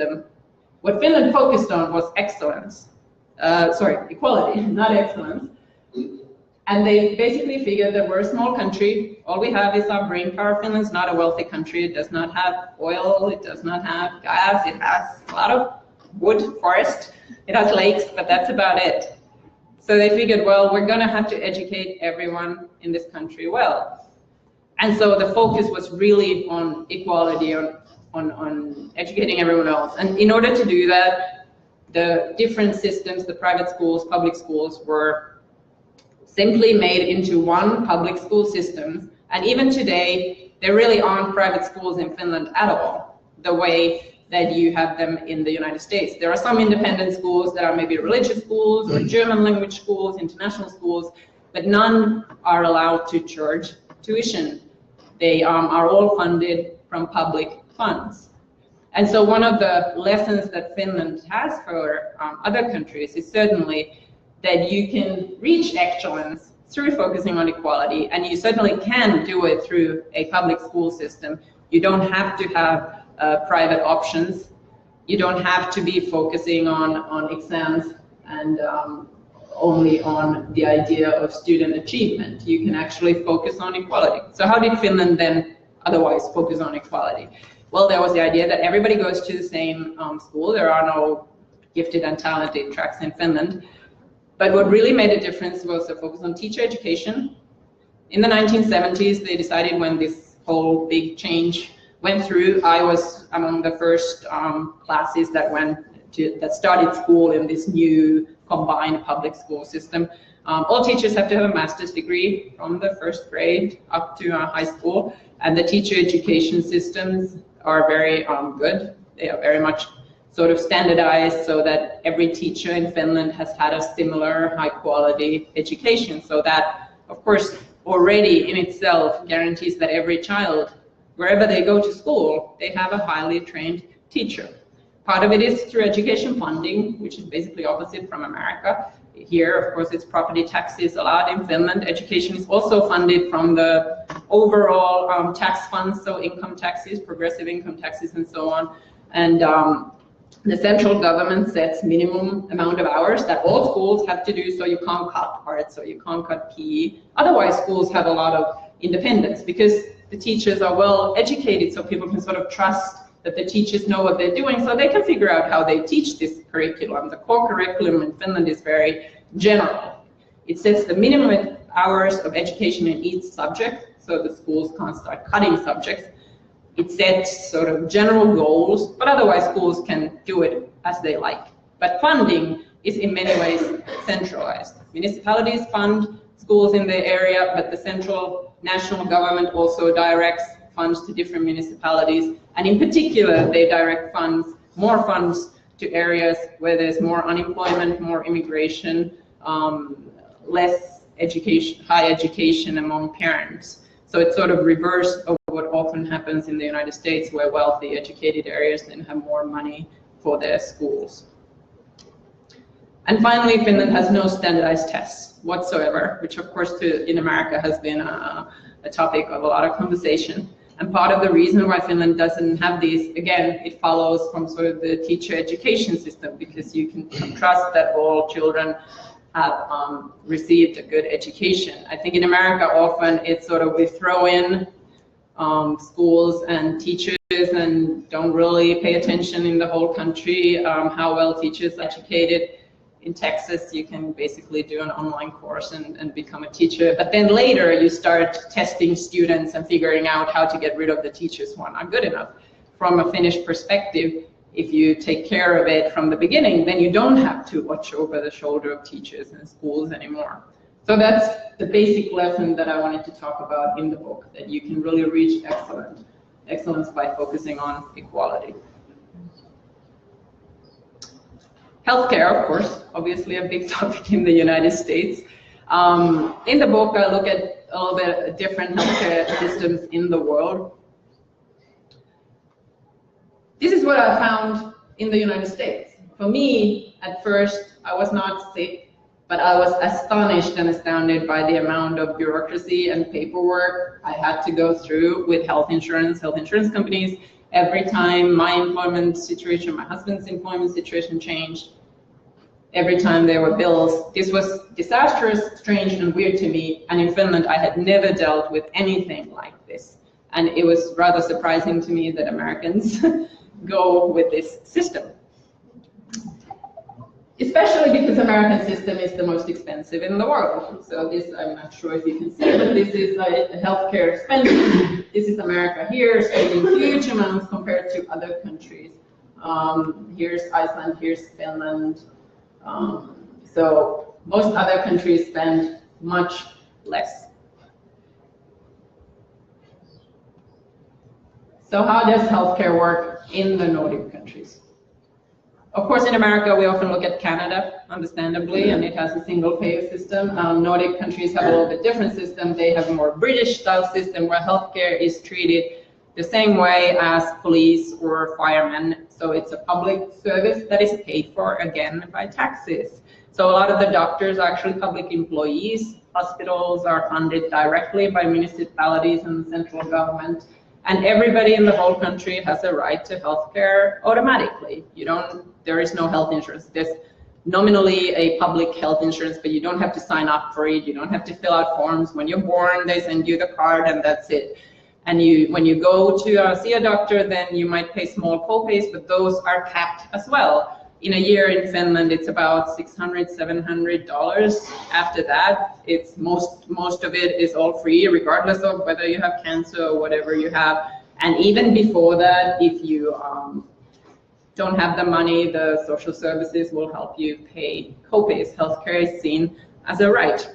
system, what Finland focused on was excellence. Equality, not excellence. And they basically figured that we're a small country. All we have is our brain power. Finland's not a wealthy country. It does not have oil. It does not have gas. It has a lot of wood, forest. It has lakes, but that's about it. So they figured, well, we're going to have to educate everyone in this country well. And so the focus was really on equality, on educating everyone else. And in order to do that, the different systems, the private schools, public schools, were simply made into one public school system. And even today, there really aren't private schools in Finland at all, the way that you have them in the United States. There are some independent schools that are maybe religious schools or German language schools, international schools, but none are allowed to charge tuition. They are all funded from public funds. And so one of the lessons that Finland has for other countries is certainly that you can reach excellence through focusing on equality, and you certainly can do it through a public school system. You don't have to have private options. You don't have to be focusing on exams and only on the idea of student achievement. You can actually focus on equality. So how did Finland then otherwise focus on equality? Well, there was the idea that everybody goes to the same school. There are no gifted and talented tracks in Finland. But what really made a difference was the focus on teacher education. In the 1970s, they decided, when this whole big change went through, I was among the first classes that started school in this new combined public school system. All teachers have to have a master's degree from the first grade up to high school, and the teacher education systems are very good. They are very much sort of standardized so that every teacher in Finland has had a similar high quality education. So that, of course, already in itself guarantees that every child, wherever they go to school, they have a highly trained teacher. Part of it is through education funding, which is basically opposite from America. Here, of course, it's property taxes allowed. In Finland, education is also funded from the overall tax funds, so income taxes, progressive income taxes, and so on. And the central government sets minimum amount of hours that all schools have to do, so you can't cut arts, so you can't cut PE. Otherwise, schools have a lot of independence because the teachers are well educated, so people can sort of trust that the teachers know what they're doing, so they can figure out how they teach this curriculum. The core curriculum in Finland is very general. It sets the minimum hours of education in each subject, so the schools can't start cutting subjects. It sets sort of general goals, but otherwise schools can do it as they like. But funding is in many ways centralized. Municipalities fund schools in the area, but the central national government also directs funds to different municipalities. And in particular, they direct more funds to areas where there's more unemployment, more immigration, less education, high education among parents. So it's sort of reverse of what often happens in the United States, where wealthy, educated areas then have more money for their schools. And finally, Finland has no standardized tests whatsoever, which of course in America has been a topic of a lot of conversation. And part of the reason why Finland doesn't have these, again, it follows from sort of the teacher education system, because you can trust that all children have received a good education. I think in America often it's sort of we throw in schools and teachers and don't really pay attention in the whole country how well teachers are educated. In Texas, you can basically do an online course and become a teacher. But then later you start testing students and figuring out how to get rid of the teachers who are not good enough. From a Finnish perspective, if you take care of it from the beginning, then you don't have to watch over the shoulder of teachers and schools anymore. So that's the basic lesson that I wanted to talk about in the book, that you can really reach excellence by focusing on equality. Healthcare, of course, obviously a big topic in the United States. In the book, I look at a little bit different healthcare systems in the world. This is what I found in the United States. For me, at first, I was not sick, but I was astonished and astounded by the amount of bureaucracy and paperwork I had to go through with health insurance companies. Every time my employment situation, my husband's employment situation changed, every time there were bills, this was disastrous, strange, and weird to me. And in Finland, I had never dealt with anything like this. And it was rather surprising to me that Americans go with this system. Especially because American system is the most expensive in the world. So this, I'm not sure if you can see, but this is healthcare spending. This is America here, spending huge amounts compared to other countries. Here's Iceland, here's Finland. So most other countries spend much less. So how does healthcare work in the Nordic countries? Of course, in America, we often look at Canada, understandably, and it has a single-payer system. Nordic countries have a little bit different system. They have a more British-style system where healthcare is treated the same way as police or firemen. So it's a public service that is paid for, again, by taxes. So a lot of the doctors are actually public employees. Hospitals are funded directly by municipalities and the central government. And everybody in the whole country has a right to healthcare automatically. There is no health insurance. There's nominally a public health insurance, but you don't have to sign up for it. You don't have to fill out forms. When you're born, they send you the card and that's it. And when you go to see a doctor, then you might pay small co-pays, but those are capped as well. In a year in Finland, it's about $600, $700. After that, it's most of it is all free, regardless of whether you have cancer or whatever you have. And even before that, if you don't have the money, the social services will help you pay co-pays. Healthcare is seen as a right.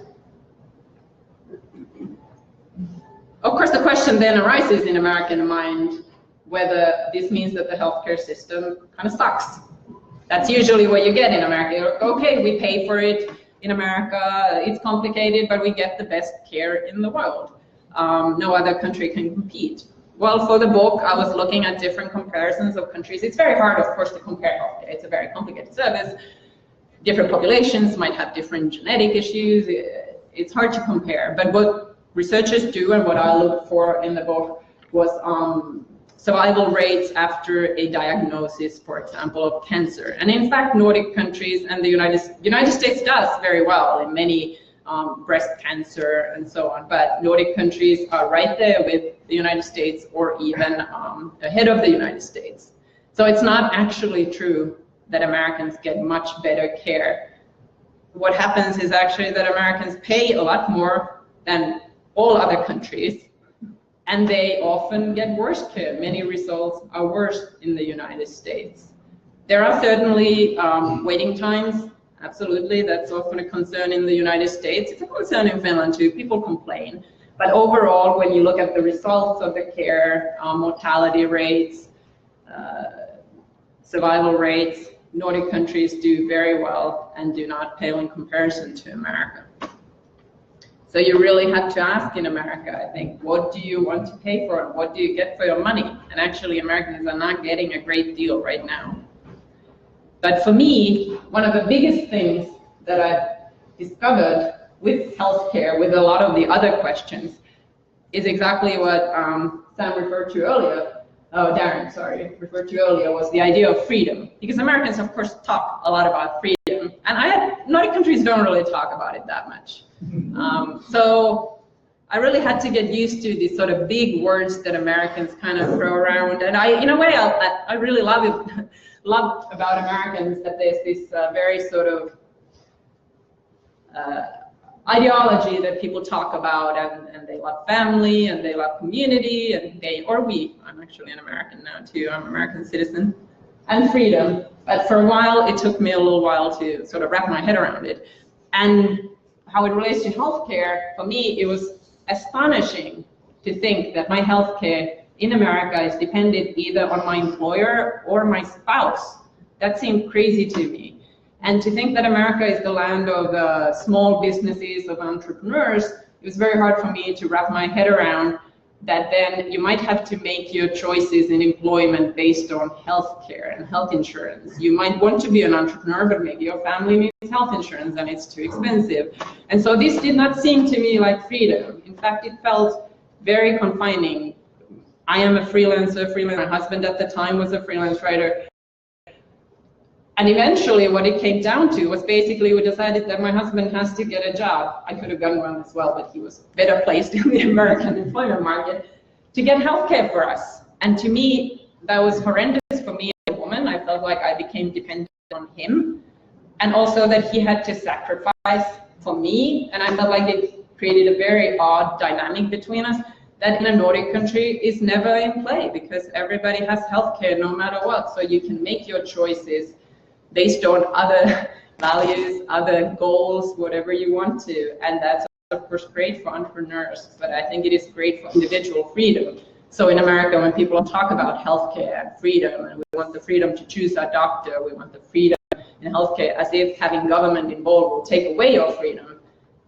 Of course, the question then arises in American mind whether this means that the healthcare system kind of sucks. That's usually what you get in America. Okay, we pay for it in America. It's complicated, but we get the best care in the world. No other country can compete. Well, for the book, I was looking at different comparisons of countries. It's very hard, of course, to compare healthcare. It's a very complicated service. Different populations might have different genetic issues. It's hard to compare. But what researchers do and what I looked for in the book was survival rates after a diagnosis, for example, of cancer. And in fact, Nordic countries and the United States does very well in many breast cancer and so on. But Nordic countries are right there with the United States or even ahead of the United States. So it's not actually true that Americans get much better care. What happens is actually that Americans pay a lot more than all other countries, and they often get worse care. Many results are worse in the United States. There are certainly waiting times. Absolutely, that's often a concern in the United States. It's a concern in Finland too. People complain. But overall, when you look at the results of the care, mortality rates, survival rates, Nordic countries do very well and do not pale in comparison to America. So you really have to ask in America, I think, what do you want to pay for and what do you get for your money? And actually, Americans are not getting a great deal right now. But for me, one of the biggest things that I've discovered with healthcare, with a lot of the other questions, is exactly what Sam referred to earlier. Darren, sorry, referred to earlier, was the idea of freedom. Because Americans, of course, talk a lot about freedom. And Nordic countries don't really talk about it that much. So I really had to get used to these sort of big words that Americans kind of throw around. And in a way, I really love about Americans that there's this very sort of ideology that people talk about, and they love family and they love community, and I'm actually an American now too, I'm an American citizen, and freedom. But for a while, it took me a little while to sort of wrap my head around it. And how it relates to healthcare, for me, it was astonishing to think that my healthcare in America is dependent either on my employer or my spouse. That seemed crazy to me. And to think that America is the land of small businesses, of entrepreneurs, it was very hard for me to wrap my head around that then you might have to make your choices in employment based on healthcare and health insurance. You might want to be an entrepreneur, but maybe your family needs health insurance and it's too expensive. And so this did not seem to me like freedom. In fact, it felt very confining. I am a freelancer. My husband at the time was a freelance writer. And eventually what it came down to was basically we decided that my husband has to get a job. I could have done one as well, but he was better placed in the American employment market to get healthcare for us. And to me, that was horrendous for me as a woman. I felt like I became dependent on him. And also that he had to sacrifice for me. And I felt like it created a very odd dynamic between us that in a Nordic country is never in play because everybody has healthcare no matter what. So you can make your choices based on other values, other goals, whatever you want to. And that's of course great for entrepreneurs, but I think it is great for individual freedom. So in America, when people talk about healthcare and freedom, and we want the freedom to choose our doctor, we want the freedom in healthcare, as if having government involved will take away your freedom.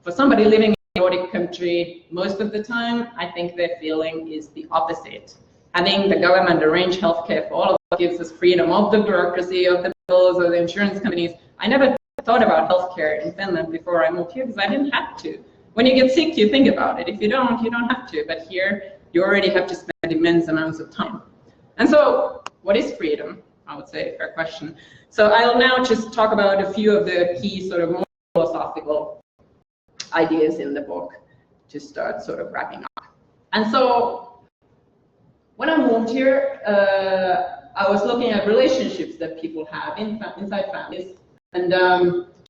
For somebody living in a Nordic country, most of the time, I think their feeling is the opposite. Having the government arrange healthcare for all of us gives us freedom of the bureaucracy, of the bills, of the insurance companies. I never thought about healthcare in Finland before I moved here because I didn't have to. When you get sick, you think about it. If you don't have to. But here, you already have to spend immense amounts of time. And so, what is freedom? I would say, fair question. So I'll now just talk about a few of the key sort of more philosophical ideas in the book to start sort of wrapping up. And so, when I moved here, I was looking at relationships that people have inside families. And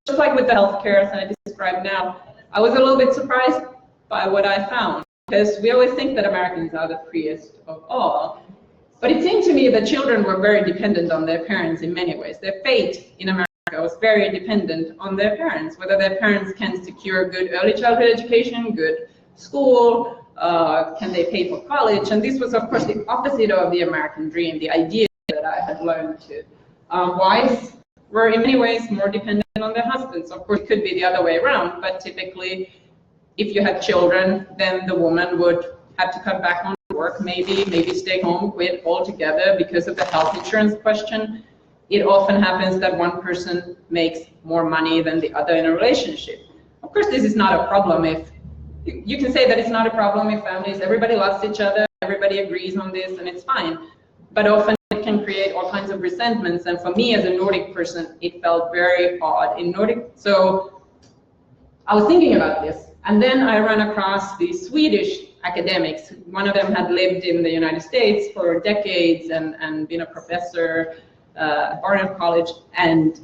just like with the healthcare as I described now, I was a little bit surprised by what I found, because we always think that Americans are the freest of all. But it seemed to me that children were very dependent on their parents in many ways. Their fate in America was very dependent on their parents, whether their parents can secure good early childhood education, good school, can they pay for college? And this was, of course, the opposite of the American dream, the idea that I had learned to. Wives were in many ways more dependent on their husbands. Of course, it could be the other way around, but typically, if you had children, then the woman would have to cut back on work, maybe stay home, quit altogether because of the health insurance question. It often happens that one person makes more money than the other in a relationship. Of course, this is not a problem if, you can say that it's not a problem if families, everybody loves each other, everybody agrees on this, and it's fine. But often it can create all kinds of resentments, and for me as a Nordic person, it felt very odd in Nordic. So I was thinking about this, and then I ran across these Swedish academics. One of them had lived in the United States for decades and been a professor at Partanen College, and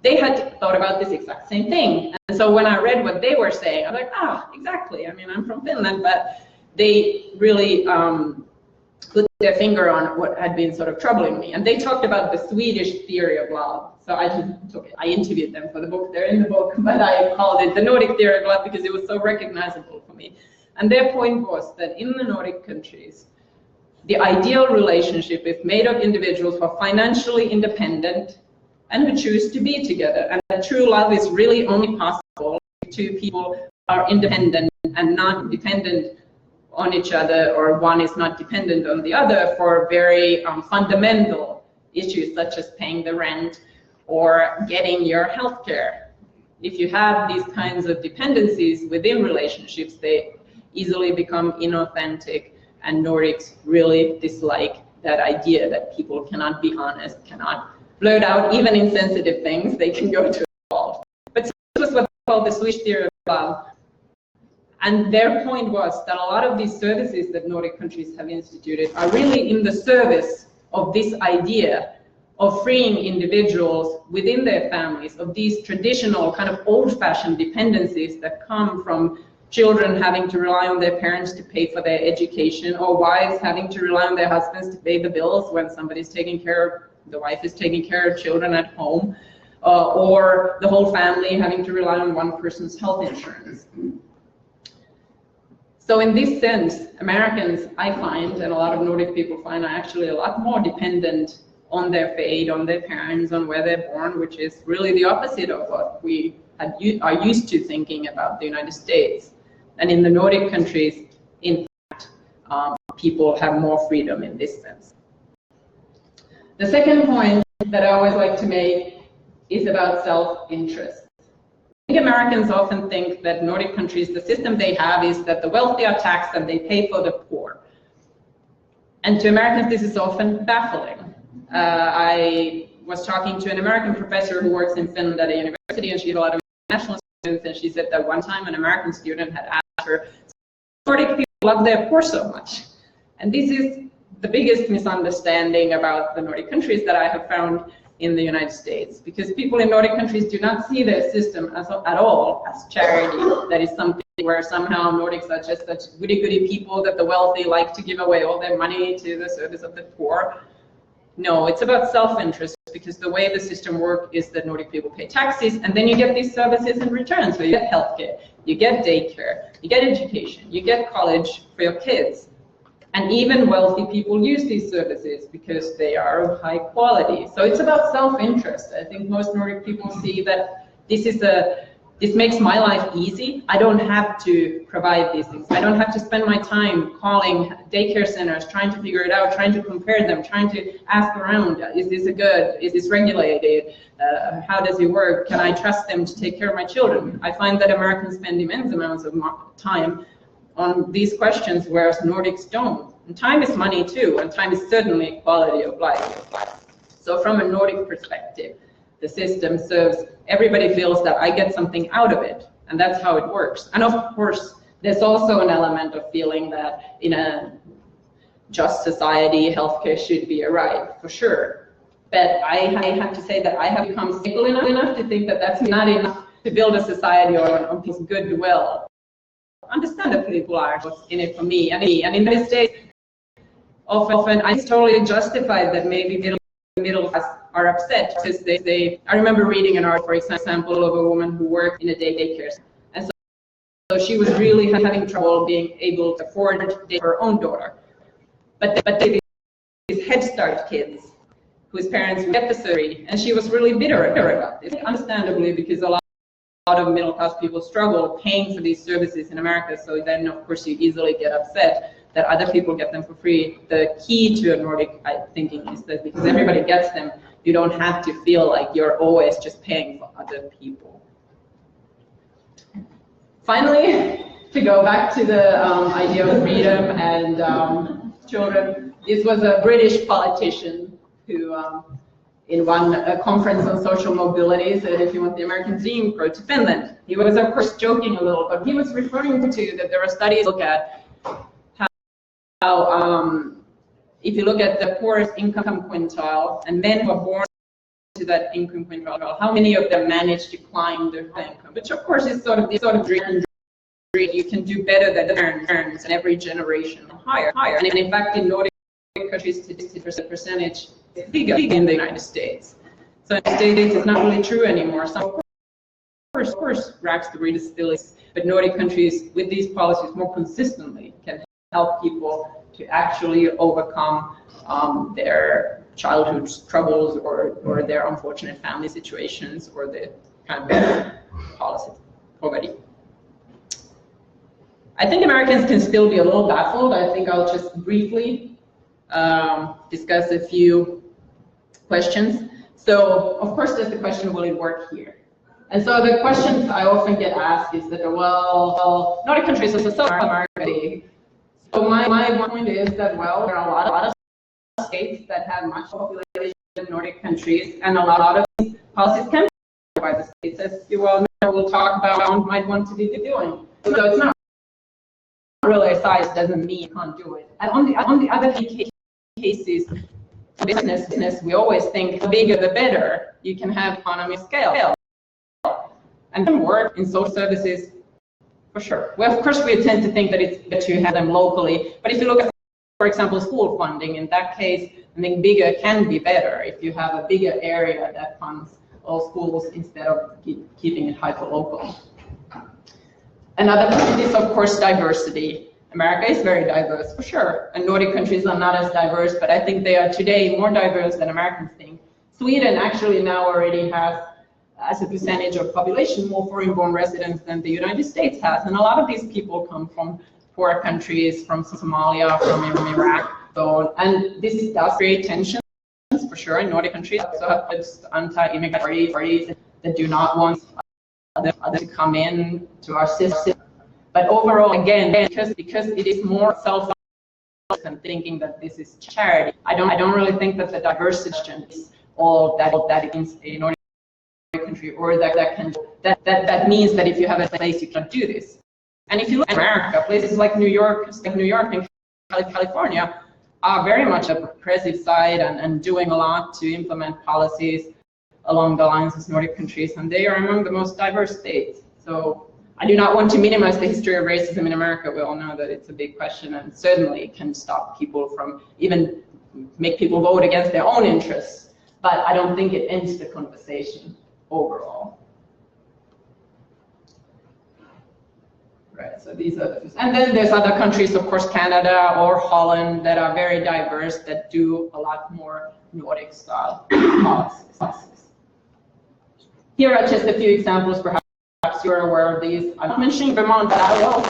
they had thought about this exact same thing. And so when I read what they were saying, I was like, exactly. I mean, I'm from Finland, but they really put their finger on what had been sort of troubling me. And they talked about the Swedish theory of love. So I interviewed them for the book. They're in the book, but I called it the Nordic theory of love because it was so recognizable for me. And their point was that in the Nordic countries, the ideal relationship is made of individuals who are financially independent and who choose to be together. And that true love is really only possible if two people are independent and not dependent on each other, or one is not dependent on the other for very fundamental issues such as paying the rent or getting your health care. If you have these kinds of dependencies within relationships, they easily become inauthentic, and Nordics really dislike that idea that people cannot be honest, cannot blurt out even insensitive things, they can go to a fault. But this was what they called the Swedish theory of love. And their point was that a lot of these services that Nordic countries have instituted are really in the service of this idea of freeing individuals within their families of these traditional kind of old-fashioned dependencies that come from children having to rely on their parents to pay for their education, or wives having to rely on their husbands to pay the bills when somebody's taking care of, the wife is taking care of children at home, or the whole family having to rely on one person's health insurance. So in this sense, Americans, I find, and a lot of Nordic people find, are actually a lot more dependent on their fate, on their parents, on where they're born, which is really the opposite of what we are used to thinking about the United States. And in the Nordic countries, in fact, people have more freedom in this sense. The second point that I always like to make is about self-interest. I think Americans often think that Nordic countries, the system they have is that the wealthy are taxed and they pay for the poor. And to Americans, this is often baffling. I was talking to an American professor who works in Finland at a university, and she had a lot of international students, and she said that one time an American student had asked her, Nordic people love their poor so much. And this is the biggest misunderstanding about the Nordic countries that I have found in the United States, because people in Nordic countries do not see their system at all as charity. That is something where somehow Nordics are just such goody-goody people that the wealthy like to give away all their money to the service of the poor. No, it's about self-interest, because the way the system works is that Nordic people pay taxes, and then you get these services in return. So you get healthcare, you get daycare, you get education, you get college for your kids. And even wealthy people use these services because they are of high quality. So it's about self-interest. I think most Nordic people see that this makes my life easy. I don't have to provide these things. I don't have to spend my time calling daycare centers, trying to figure it out, trying to compare them, trying to ask around, is this good? Is this regulated? How does it work? Can I trust them to take care of my children? I find that Americans spend immense amounts of time on these questions, whereas Nordics don't. And time is money too, and time is certainly quality of life. So from a Nordic perspective, the system serves, everybody feels that I get something out of it, and that's how it works. And of course, there's also an element of feeling that in a just society, healthcare should be a right, for sure. But I have to say that I have become cynical enough to think that that's not enough to build a society on people's goodwill. Understandably, people are what's in it for me. And in the States, often I totally justified that maybe middle class are upset because I remember reading an article, for example, of a woman who worked in a daycare, and so she was really having trouble being able to afford her own daughter. But these Head Start kids whose parents would get the surgery, and she was really bitter about this, understandably, because a lot of middle class people struggle paying for these services in America, so then of course you easily get upset that other people get them for free. The key to a Nordic thinking is that because everybody gets them, you don't have to feel like you're always just paying for other people. Finally, to go back to the idea of freedom and children, this was a British politician who in one conference on social mobility said, if you want the American dream, go to Finland. He was of course joking a little, but he was referring to that there are studies look at how if you look at the poorest income quintile and men who are born to that income quintile, how many of them manage to climb their income, which of course is sort of dream. You can do better than the parents, and every generation higher. And in fact, in Nordic countries, the percentage is bigger in the United States. So in the States, it's not really true anymore. So of course, rags to riches still is, but Nordic countries with these policies more consistently can help people to actually overcome their childhood troubles or their unfortunate family situations or the kind of policy poverty. I think Americans can still be a little baffled. I think I'll just briefly discuss a few questions. So, of course, there's the question, will it work here? And so the questions I often get asked is that, well, Nordic countries are so marketing. So my point is that, well, there are a lot of states that have much population in Nordic countries, and a lot of these policies can be by the states, as you all know, we'll talk about might want to be doing. So it's not really size doesn't mean you can't do it. And on the other cases, business, we always think the bigger the better. You can have economy of scale. And can work in social services for sure. Well, of course, we tend to think that it's better to have them locally. But if you look at, for example, school funding, in that case, I think bigger can be better if you have a bigger area that funds all schools instead of keeping it hyper-local. Another point is, of course, diversity. America is very diverse, for sure, and Nordic countries are not as diverse, but I think they are today more diverse than Americans think. Sweden actually now already has, as a percentage of population, more foreign-born residents than the United States has, and a lot of these people come from poor countries, from Somalia, from Iraq, so, and this does create tensions, for sure, in Nordic countries. Also have anti-immigrant parties that do not want others to come in to our system. But overall, again, because it is more and thinking that this is charity. I don't really think that the diversity is all that means a Nordic country, or that means that if you have a place you can do this. And if you look at America, places like New York and California are very much a progressive side and doing a lot to implement policies along the lines of Nordic countries, and they are among the most diverse states. So I do not want to minimize the history of racism in America. We all know that it's a big question, and certainly can stop people from, even make people vote against their own interests. But I don't think it ends the conversation overall. Right, so these are those. And then there's other countries, of course, Canada or Holland, that are very diverse, that do a lot more Nordic style policies. Here are just a few examples, perhaps you're aware of these. I'm not mentioning Vermont, but I will.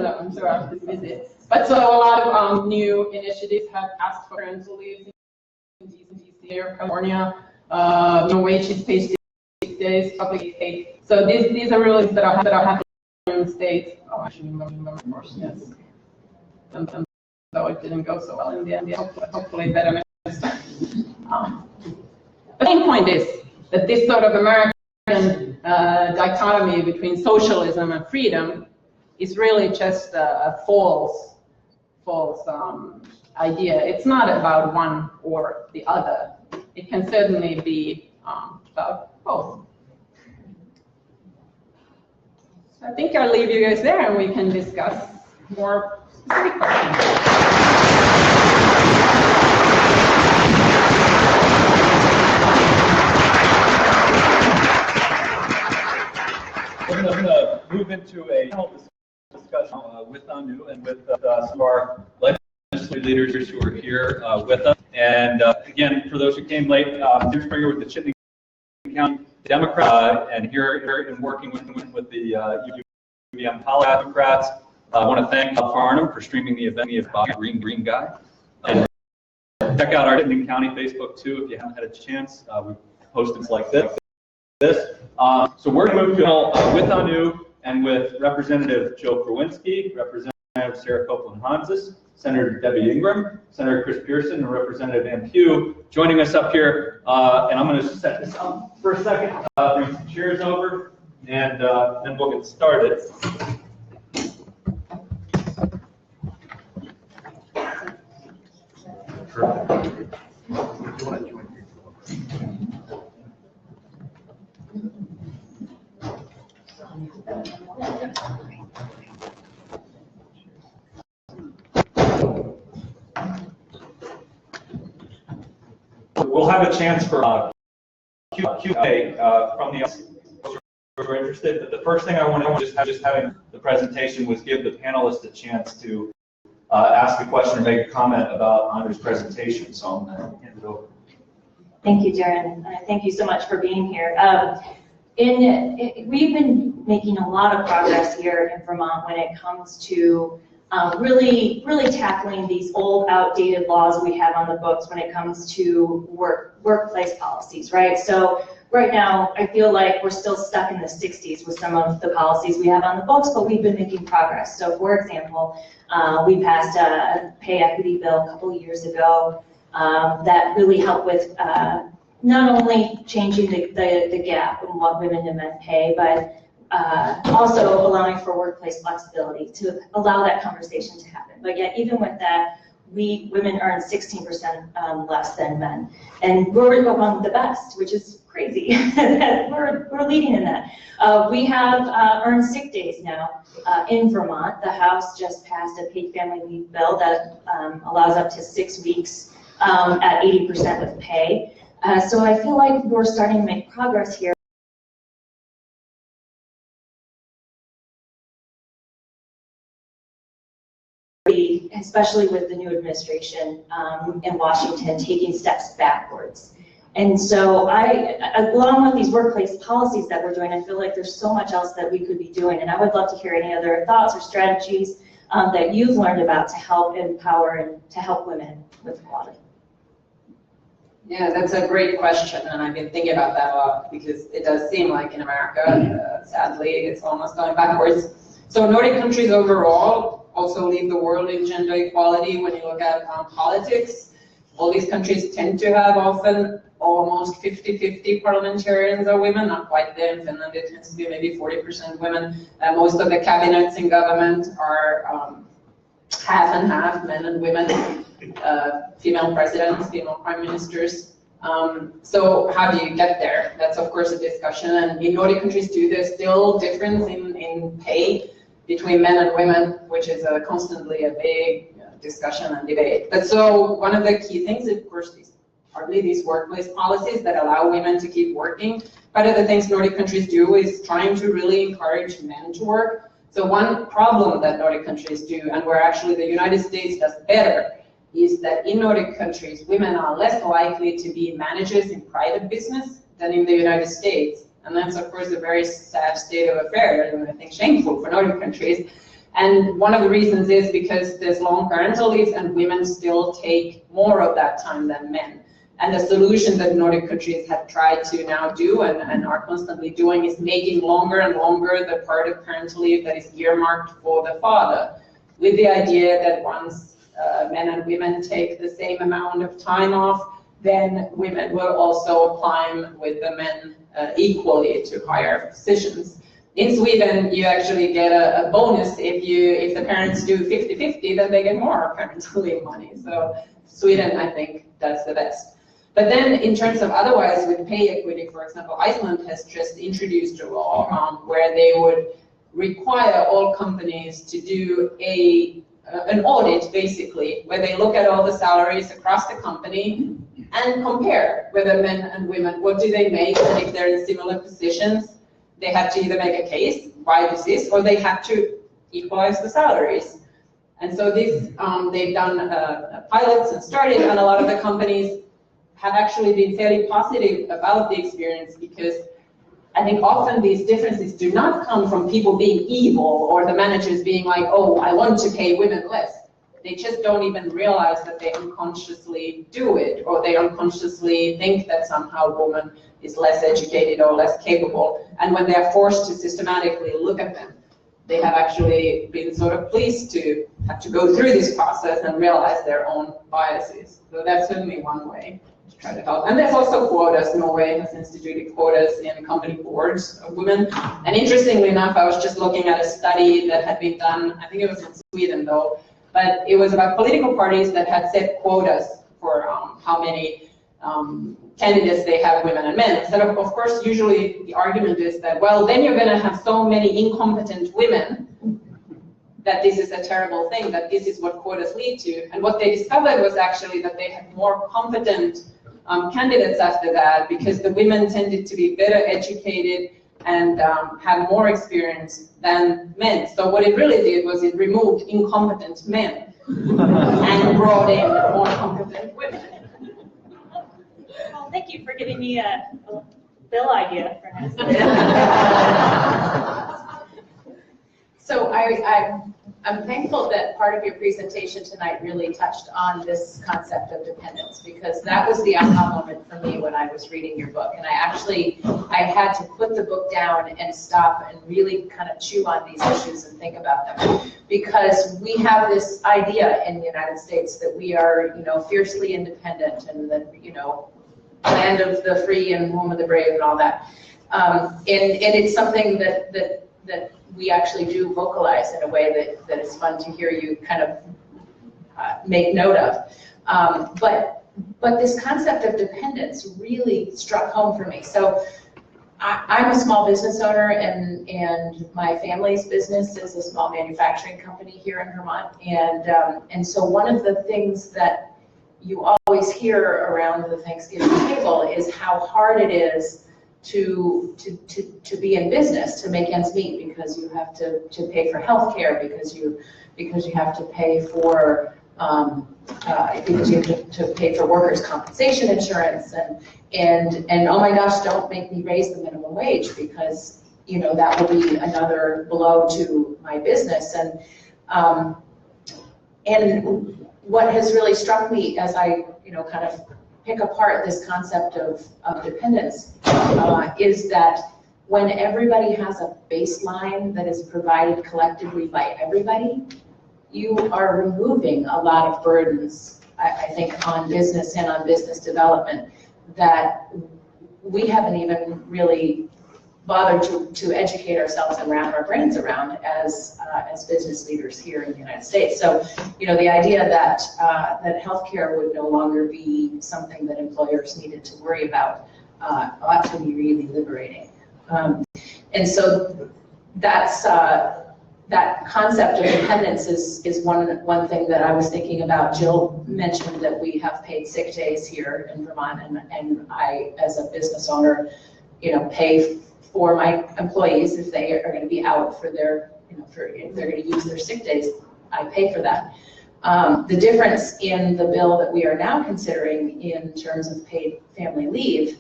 I'm sure after this visit. But so a lot of new initiatives have asked for parental leave in DC or California. No wages paid 6 days, public paid. So these are really things that are happening in the States. Oh, actually, of course, yes. And though it didn't go so well in the end, hopefully better next time. The main point is that this sort of American dichotomy between socialism and freedom is really just a false idea. It's not about one or the other. It can certainly be about both. So I think I'll leave you guys there, and we can discuss more specific questions. We're going to move into a panel discussion with Anu and with some of our legislative leaders who are here with us. And again, for those who came late, Jim Springer with the Chittenden County Democrat, and here in working with the UVM Democrats. I want to thank Partanen for streaming the event of Green Guy. And check out our Chittenden County Facebook too if you haven't had a chance. We post things like this. So we're going to move to with Anu and with Representative Joe Krawinski, Representative Sarah Copeland-Hansis, Senator Debbie Ingram, Senator Chris Pearson, and Representative Ann Pugh joining us up here. And I'm going to set this up for a second, bring some chairs over, and then we'll get started. We'll have a chance for Q&A from the audience who are interested. But the first thing I want to just having the presentation was give the panelists a chance to ask a question or make a comment about Anu's presentation. So I'm going to hand it over. Thank you, Darren. Thank you so much for being here. We've been making a lot of progress here in Vermont when it comes to really tackling these old, outdated laws we have on the books when it comes to workplace policies, right? So right now, I feel like we're still stuck in the 60s with some of the policies we have on the books, but we've been making progress. So for example, we passed a pay equity bill a couple of years ago that really helped with not only changing the gap in what women and men pay, but also allowing for workplace flexibility to allow that conversation to happen. But yet, even with that, women earn 16% less than men, and we're among the best, which is crazy. we're leading in that. We have earned sick days now in Vermont. The House just passed a paid family leave bill that allows up to 6 weeks at 80% of pay. So I feel like we're starting to make progress here. Especially with the new administration in Washington taking steps backwards. And so along with these workplace policies that we're doing, I feel like there's so much else that we could be doing. And I would love to hear any other thoughts or strategies that you've learned about to help empower and to help women with equality. Yeah, that's a great question, and I've been thinking about that a lot because it does seem like in America, sadly, it's almost going backwards. So Nordic countries overall also lead the world in gender equality. When you look at politics, all these countries tend to have often almost 50-50 parliamentarians are women, not quite there. In Finland, it tends to be maybe 40% women. Most of the cabinets in government are half and half, men and women, female presidents, female prime ministers. So how do you get there? That's of course a discussion, and in Nordic countries too, there's still difference in pay between men and women, which is constantly a big discussion and debate. But so one of the key things, of course, is partly these workplace policies that allow women to keep working. Part of the things Nordic countries do is trying to really encourage men to work. So one problem that Nordic countries do, and where actually the United States does better, is that in Nordic countries, women are less likely to be managers in private business than in the United States. And that's, of course, a very sad state of affairs, and I think shameful for Nordic countries. And one of the reasons is because there's long parental leaves, and women still take more of that time than men. And the solution that Nordic countries have tried to now do and are constantly doing is making longer and longer the part of parental leave that is earmarked for the father, with the idea that once men and women take the same amount of time off, then women will also climb with the men equally to higher positions. In Sweden, you actually get a bonus if the parents do 50-50, then they get more parental leave money. So Sweden, I think, does the best. But then in terms of otherwise with pay equity, for example, Iceland has just introduced a law where they would require all companies to do an audit, basically, where they look at all the salaries across the company and compare whether men and women, what do they make, and if they're in similar positions, they have to either make a case why this is, or they have to equalize the salaries. And so this, they've done pilots and started, and a lot of the companies have actually been fairly positive about the experience, because I think often these differences do not come from people being evil or the managers being like, oh, I want to pay women less. They just don't even realize that they unconsciously do it, or they unconsciously think that somehow a woman is less educated or less capable. And when they're forced to systematically look at them, they have actually been sort of pleased to have to go through this process and realize their own biases. So that's certainly one way to try to help. And there's also quotas. Norway has instituted quotas in company boards of women. And interestingly enough, I was just looking at a study that had been done, I think it was in Sweden though, but it was about political parties that had set quotas for how many candidates they have, women and men. Instead of course, usually the argument is that, well, then you're going to have so many incompetent women that this is a terrible thing, that this is what quotas lead to. And what they discovered was actually that they had more competent candidates after that, because the women tended to be better educated and have more experience than men. So what it really did was it removed incompetent men and brought in more competent women. Well, thank you for giving me a bill idea for next. So I'm thankful that part of your presentation tonight really touched on this concept of dependence, because that was the aha moment for me when I was reading your book. And I had to put the book down and stop and really kind of chew on these issues and think about them. Because we have this idea in the United States that we are, fiercely independent, and that, land of the free and home of the brave and all that. And it's something that we actually do vocalize in a way that is fun to hear you kind of make note of. But this concept of dependence really struck home for me. So I'm a small business owner, and my family's business is a small manufacturing company here in Vermont. And so one of the things that you always hear around the Thanksgiving table is how hard it is to be in business, to make ends meet, because you have to pay for health care, because you have to pay for workers' compensation insurance, and oh my gosh, don't make me raise the minimum wage, because that will be another blow to my business. And what has really struck me as I kind of pick apart this concept of dependence is that when everybody has a baseline that is provided collectively by everybody, you are removing a lot of burdens, I think, on business and on business development that we haven't even really bothered to educate ourselves and wrap our brains around as business leaders here in the United States. So, you know, the idea that that healthcare would no longer be something that employers needed to worry about ought to be really liberating. And so that's that concept of dependence is one thing that I was thinking about. Jill mentioned that we have paid sick days here in Vermont, and I, as a business owner, you know, pay for my employees if they are going to be out for their, you know, if they're going to use their sick days, I pay for that. The difference in the bill that we are now considering in terms of paid family leave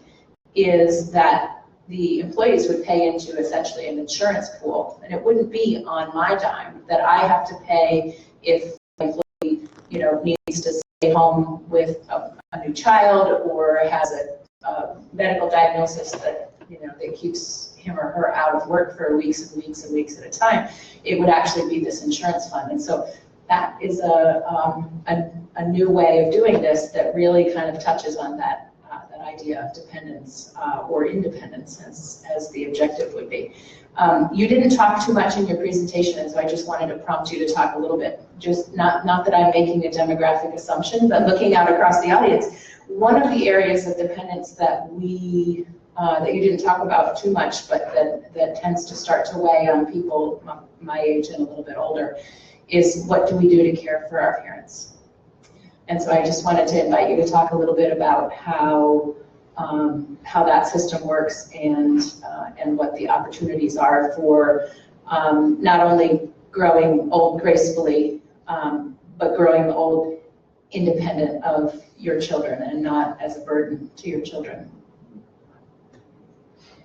is that the employees would pay into essentially an insurance pool, and it wouldn't be on my dime that I have to pay if my employee, you know, needs to stay home with a new child or has a medical diagnosis that, you know, that keeps him or her out of work for weeks and weeks and weeks at a time. It would actually be this insurance fund, and so that is a new way of doing this that really kind of touches on that idea of dependence or independence as the objective would be. You didn't talk too much in your presentation, and so I just wanted to prompt you to talk a little bit. Just not that I'm making a demographic assumption, but looking out across the audience, one of the areas of dependence that we that you didn't talk about too much, but that tends to start to weigh on people my age and a little bit older, is what do we do to care for our parents? And so I just wanted to invite you to talk a little bit about how that system works and what the opportunities are for not only growing old gracefully, but growing old independent of your children and not as a burden to your children.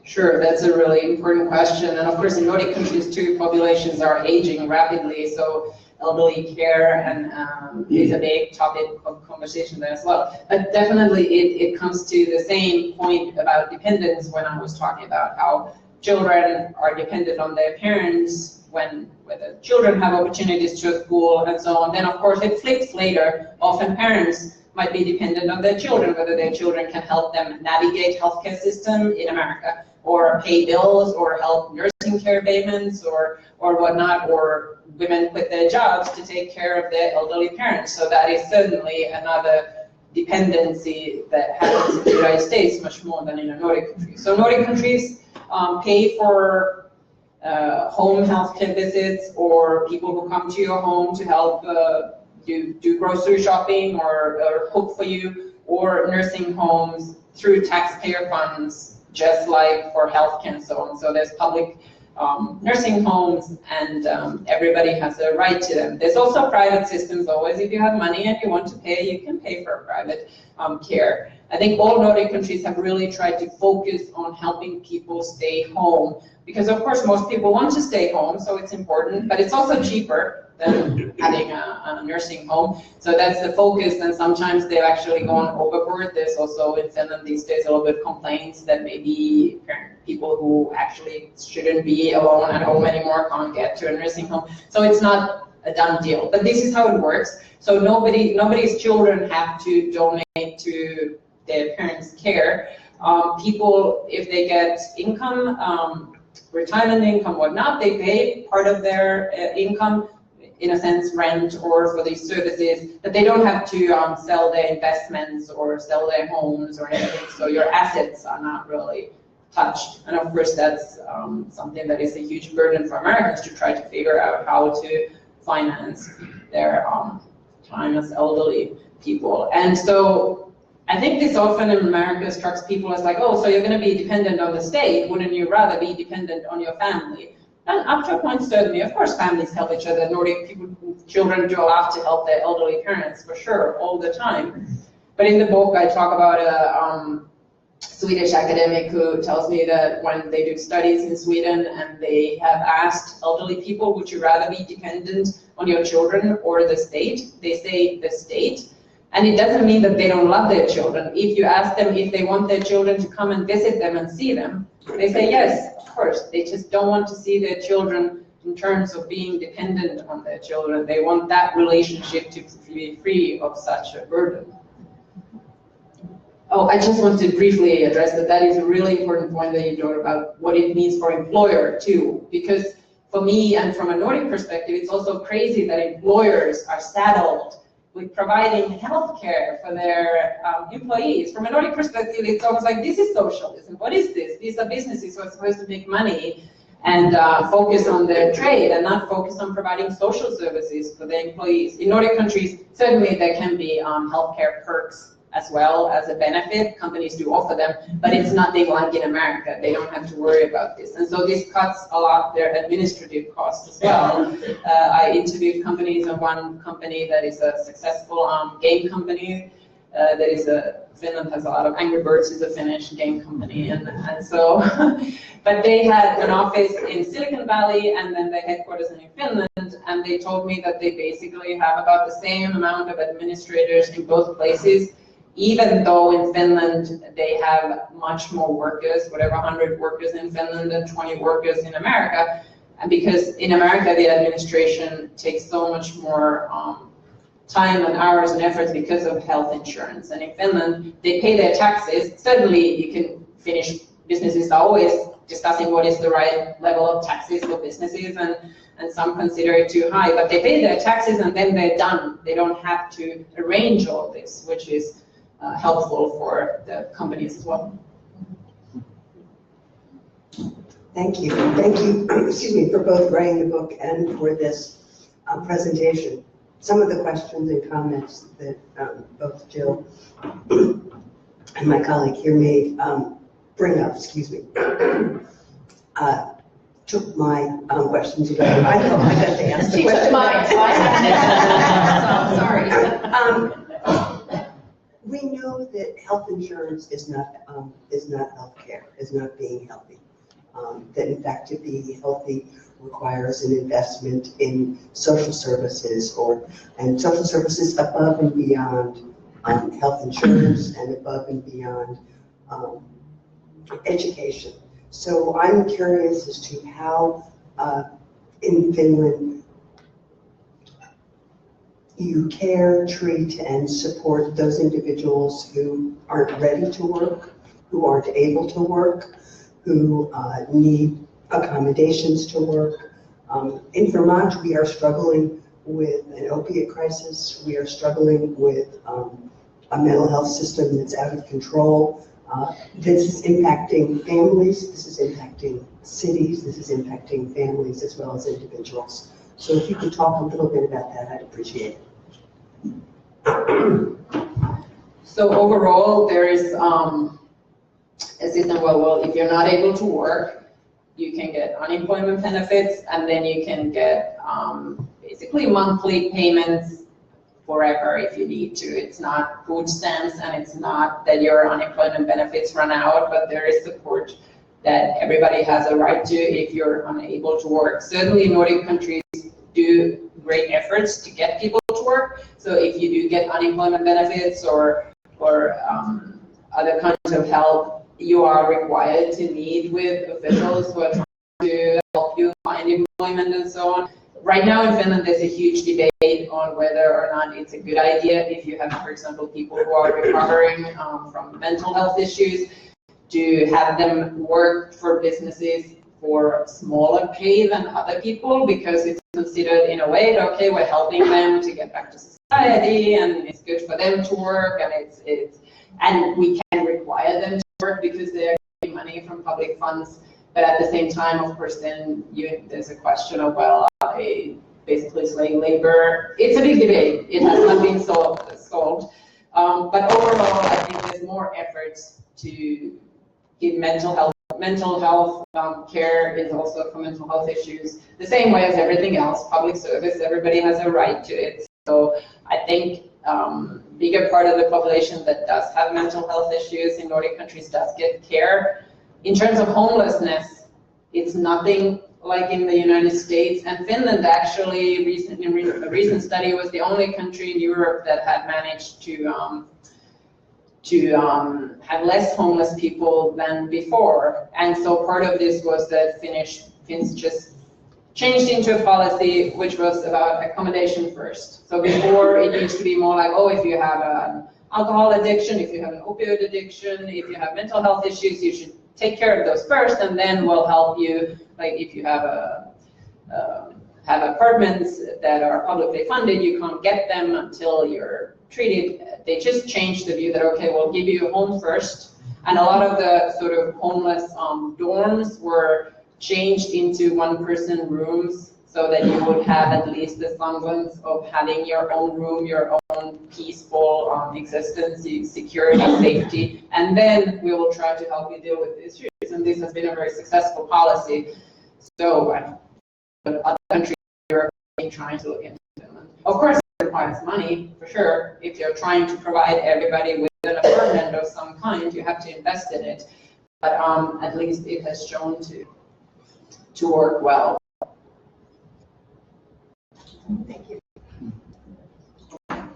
Sure, that's a really important question. And of course, in Nordic countries too, populations are aging rapidly, so elderly care and is a big topic of conversation there as well. But definitely it comes to the same point about dependence when I was talking about how children are dependent on their parents whether children have opportunities to school and so on. Then of course it flips later. Often parents might be dependent on their children, whether their children can help them navigate healthcare system in America, or pay bills, or help nursing care payments, or whatnot, or women quit their jobs to take care of their elderly parents. So that is certainly another dependency that happens in the United States much more than in a Nordic country. So Nordic countries pay for home healthcare visits, or people who come to your home to help do grocery shopping or cook for you, or nursing homes through taxpayer funds, just like for healthcare and so on. So there's public nursing homes, and everybody has a right to them. There's also private systems always. If you have money and you want to pay, you can pay for private care. I think all Nordic countries have really tried to focus on helping people stay home, because of course most people want to stay home, so it's important, but it's also cheaper than having a nursing home. So that's the focus, and sometimes they've actually gone overboard. There's also in Finland these days a little bit complaints that maybe people who actually shouldn't be alone at home anymore can't get to a nursing home. So it's not a done deal, but this is how it works. So nobody's children have to donate to their parents' care. People, if they get income, retirement income, whatnot, they pay part of their income, in a sense, rent or for these services, but they don't have to sell their investments or sell their homes or anything. So your assets are not really touched. And of course, that's something that is a huge burden for Americans to try to figure out how to finance their time as elderly people. And so I think this often in America strikes people as like, oh, so you're going to be dependent on the state. Wouldn't you rather be dependent on your family? And up to a point, certainly, of course, families help each other. Nordic people, children do a lot to help their elderly parents, for sure, all the time. But in the book, I talk about a Swedish academic who tells me that when they do studies in Sweden and they have asked elderly people, would you rather be dependent on your children or the state? They say the state. And it doesn't mean that they don't love their children. If you ask them if they want their children to come and visit them and see them, they say yes, of course. They just don't want to see their children in terms of being dependent on their children. They want that relationship to be free of such a burden. Oh, I just want to briefly address that is a really important point that you brought about what it means for employer too, because for me and from a Nordic perspective, it's also crazy that employers are saddled with providing health care for their employees. From a Nordic perspective, it's almost like, this is socialism. What is this? These are businesses who are supposed to make money and focus on their trade and not focus on providing social services for their employees. In Nordic countries, certainly there can be healthcare perks as well as a benefit. Companies do offer them, but it's nothing like in America. They don't have to worry about this. And so this cuts a lot their administrative costs as well. I interviewed companies, and one company that is a successful game company, Finland has a lot of Angry Birds is a Finnish game company, and so, but they had an office in Silicon Valley and then the headquarters in Finland, and they told me that they basically have about the same amount of administrators in both places, even though in Finland they have much more workers, whatever 100 workers in Finland and 20 workers in America, and because in America the administration takes so much more time and hours and efforts because of health insurance. And in Finland, they pay their taxes. Certainly, you can finish, businesses are always discussing what is the right level of taxes for businesses, and some consider it too high, but they pay their taxes and then they're done. They don't have to arrange all this, which is helpful for the companies as well. Thank you. Thank you, excuse me, for both writing the book and for this presentation. Some of the questions and comments that both Jill and my colleague here made bring up, excuse me, took my questions away. I thought I got to answer the She question. took mine, so I haven't. So, sorry. We know that health insurance is not health care, is not being healthy. That in fact to be healthy requires an investment in social services and social services above and beyond health insurance and above and beyond education. So I'm curious as to how in Finland you care, treat, and support those individuals who aren't ready to work, who aren't able to work, who need accommodations to work. In Vermont, we are struggling with an opiate crisis. We are struggling with a mental health system that's out of control. This is impacting families, this is impacting cities, this is impacting families as well as individuals. So if you could talk a little bit about that, I'd appreciate it. So overall, there is a system, well, if you're not able to work, you can get unemployment benefits, and then you can get basically monthly payments forever if you need to. It's not food stamps, and it's not that your unemployment benefits run out, but there is support that everybody has a right to if you're unable to work. Certainly Nordic countries do great efforts to get people to work. So if you do get unemployment benefits or other kinds of help, you are required to meet with officials who are trying to help you find employment and so on. Right now in Finland, there's a huge debate on whether or not it's a good idea if you have, for example, people who are recovering from mental health issues, to have them work for businesses for smaller pay than other people, because it's considered in a way that, okay, we're helping them to get back to society, and it's good for them to work, and and we can require them to work because they're getting money from public funds. But at the same time, of course, then there's a question of, well, basically slave labor. It's a big debate. It has not been solved. But overall, I think there's more efforts to give mental health care is also for mental health issues, the same way as everything else, public service, everybody has a right to it. So I think bigger part of the population that does have mental health issues in Nordic countries does get care. In terms of homelessness, it's nothing like in the United States, and Finland actually, a recent study, was the only country in Europe that had managed to have less homeless people than before. And so part of this was that Finns just changed into a policy which was about accommodation first. So before it used to be more like, oh, if you have an alcohol addiction, if you have an opioid addiction, if you have mental health issues, you should take care of those first, and then we'll help you. Like if you have apartments that are publicly funded, you can't get them until you're treated. They just changed the view that, okay, we'll give you a home first. And a lot of the sort of homeless dorms were changed into one-person rooms so that you would have at least the semblance of having your own room, your own peaceful existence, security, safety, and then we will try to help you deal with the issues. And this has been a very successful policy. So other countries are trying to look into Finland. Of course, it requires money, for sure. If you're trying to provide everybody with an apartment of some kind, you have to invest in it. But at least it has shown to work well. Thank you. I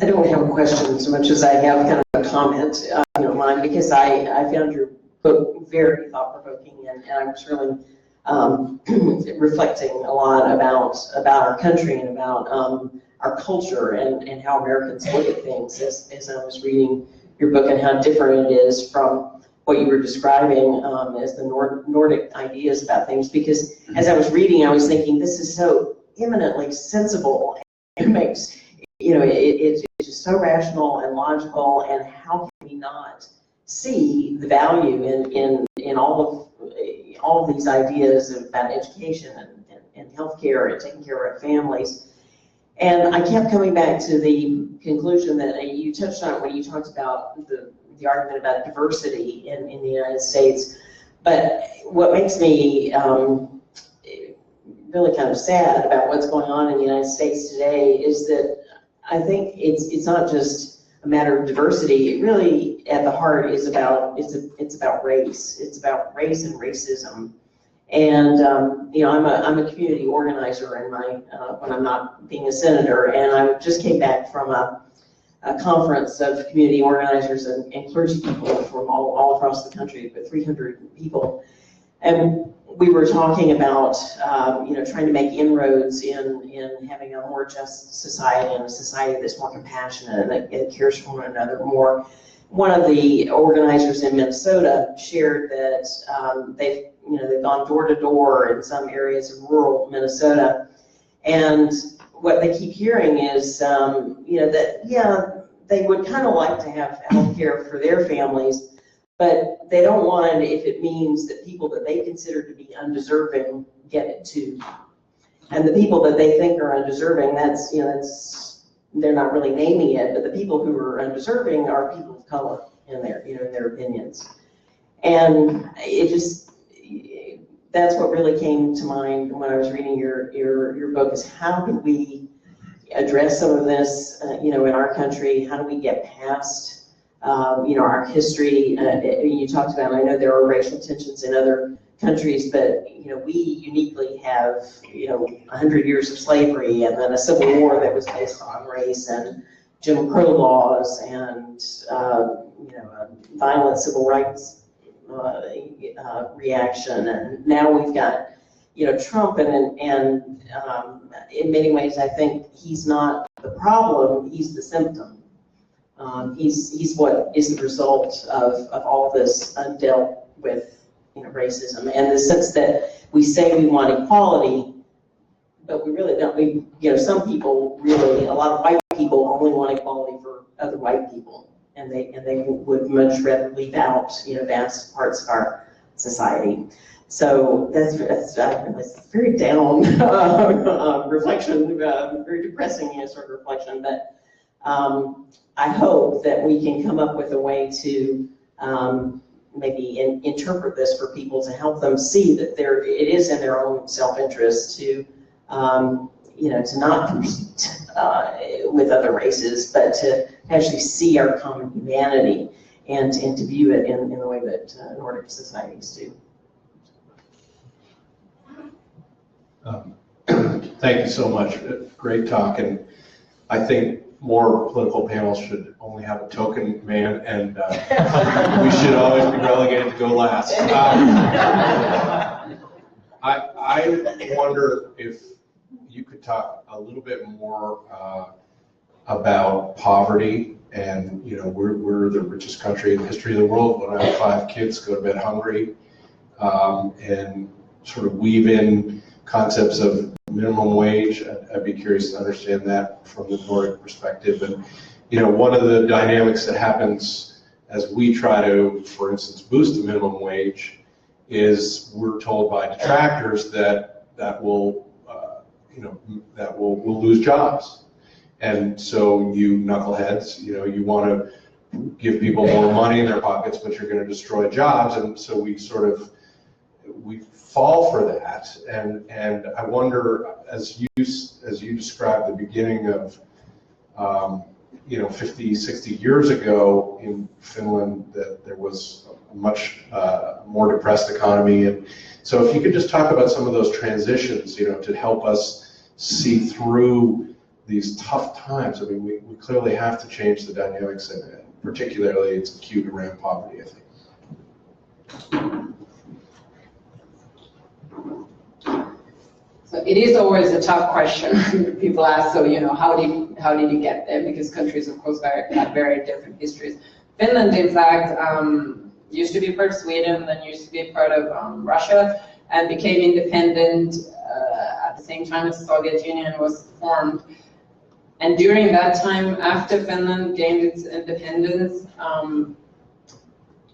don't have a question so much as I have kind of a comment, if you don't mind, because I found your book very thought-provoking, and I was really reflecting a lot about our country and about our culture and how Americans look at things as I was reading your book, and how different it is from what you were describing as the Nordic ideas about things. Because as I was reading, I was thinking, this is so eminently sensible. It makes, it's just so rational and logical, and how can we not see the value in all of these ideas about education and healthcare and taking care of our families. And I kept coming back to the conclusion that you touched on when you talked about the argument about diversity in the United States. But what makes me really kind of sad about what's going on in the United States today is that I think it's not just a matter of diversity. It really, at the heart, is about it's about race. It's about race and racism. And I'm a community organizer in my when I'm not being a senator, and I just came back from a conference of community organizers and clergy people from all across the country, but 300 people, and we were talking about trying to make inroads in having a more just society, and a society that's more compassionate and that cares for one another more. One of the organizers in Minnesota shared that they've gone door to door in some areas of rural Minnesota, and what they keep hearing is that they would kind of like to have health care for their families, but they don't want it if it means that people that they consider to be undeserving get it too. And the people that they think are undeserving, they're not really naming it, but the people who are undeserving are people of color in their opinions. And that's what really came to mind when I was reading your book, is how do we address some of this, in our country? How do we get past, our history? You talked about, I know there are racial tensions in other countries, but, we uniquely have, 100 years of slavery, and then a civil war that was based on race, and Jim Crow laws, and, violent civil rights reaction. And now we've got, Trump, and in many ways, I think he's not the problem, he's the symptom. He's what is the result of all this undealt with, racism, and the sense that we say we want equality, but we really don't. Some people really, a lot of white people only want equality for other white people, and they would much rather leave out, vast parts of our society. So that's very down reflection, very depressing sort of reflection. But I hope that we can come up with a way to maybe interpret this for people, to help them see that it is in their own self-interest to to not compete with other races, but to actually see our common humanity and to view it in the way that Nordic societies do. Thank you so much. Great talk, and I think more political panels should only have a token man, and we should always be relegated to go last. I wonder if you could talk a little bit more about poverty. And, you know, we're the richest country in the history of the world. When I have 5 kids, go to bed hungry, and sort of weave in concepts of minimum wage. I'd be curious to understand that from the Nordic perspective. And, you know, one of the dynamics that happens as we try to, for instance, boost the minimum wage is we're told by detractors that will, you know, that we'll lose jobs. And so you knuckleheads, you know, you want to give people more money in their pockets, but you're going to destroy jobs. And so we fall for that. And I wonder, as you described the beginning of, you know, 50, 60 years ago in Finland, that there was a much more depressed economy. And so if you could just talk about some of those transitions, you know, to help us see through these tough times. I mean, we clearly have to change the dynamics, and particularly it's acute around poverty, I think. So it is always a tough question. People ask, so, you know, how did you get there? Because countries, of course, have very different histories. Finland, in fact, used to be part of Sweden, then used to be part of Russia, and became independent at the same time as the Soviet Union was formed. And during that time, after Finland gained its independence,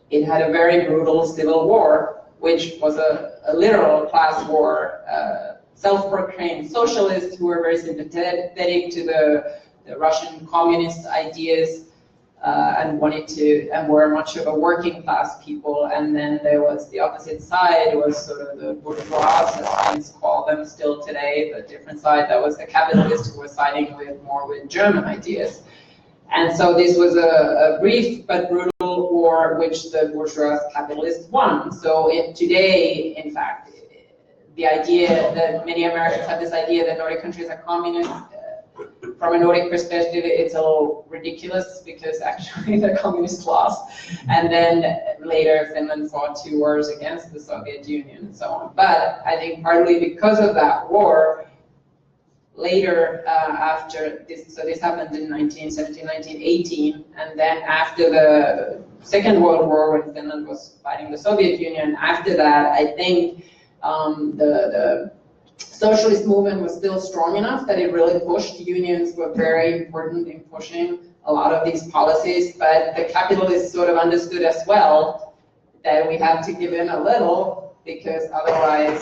it had a very brutal civil war, which was a literal class war. Self-proclaimed socialists who were very sympathetic to the Russian communist ideas and were much of a working class people. And then there was the opposite side, was sort of the bourgeois, as things call them still today, the different side that was the capitalists who were siding more with German ideas. And so this was a brief but brutal war which the bourgeois capitalists won. So today, in fact, the idea that many Americans have this idea that Nordic countries are communist, from a Nordic perspective, it's a little ridiculous because actually the communists lost. And then later Finland fought 2 wars against the Soviet Union and so on. But I think partly because of that war, later after this, so this happened in 1917, 1918, and then after the Second World War when Finland was fighting the Soviet Union, after that, I think the socialist movement was still strong enough that it really pushed. Unions were very important in pushing a lot of these policies, but the capitalists sort of understood as well that we have to give in a little because otherwise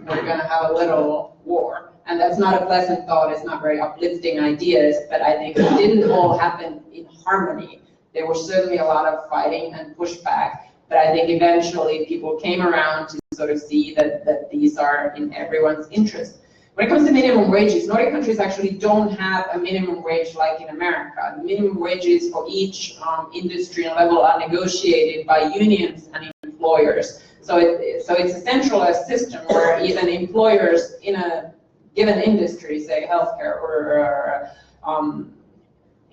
we're going to have a little war. And that's not a pleasant thought, it's not very uplifting ideas, but I think it didn't all happen in harmony. There was certainly a lot of fighting and pushback, but I think eventually people came around to sort of see that these are in everyone's interest. When it comes to minimum wages, Nordic countries actually don't have a minimum wage like in America. The minimum wages for each industry and level are negotiated by unions and employers. So it's a centralized system where even employers in a given industry, say healthcare or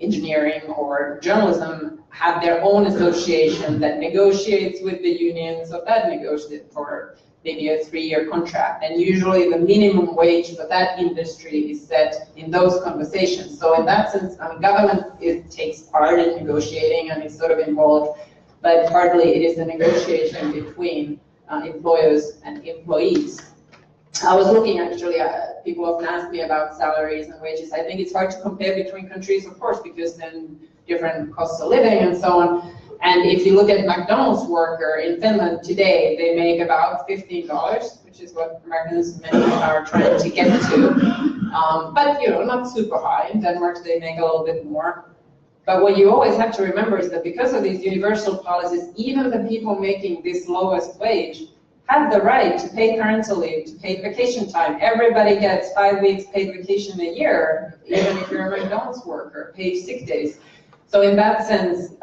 engineering or journalism, have their own association that negotiates with the union, so that negotiates for maybe a 3-year contract. And usually the minimum wage for that industry is set in those conversations. So in that sense, government takes part in negotiating and is sort of involved, but partly it is a negotiation between employers and employees. I was looking actually, people often ask me about salaries and wages. I think it's hard to compare between countries, of course, because then different costs of living and so on. And if you look at McDonald's worker in Finland today, they make about $15, which is what Americans are trying to get to. But you know, not super high. In Denmark, they make a little bit more. But what you always have to remember is that because of these universal policies, even the people making this lowest wage have the right to pay parental leave, to pay vacation time. Everybody gets 5 weeks paid vacation a year, even if you're a McDonald's worker, paid sick days. So in that sense,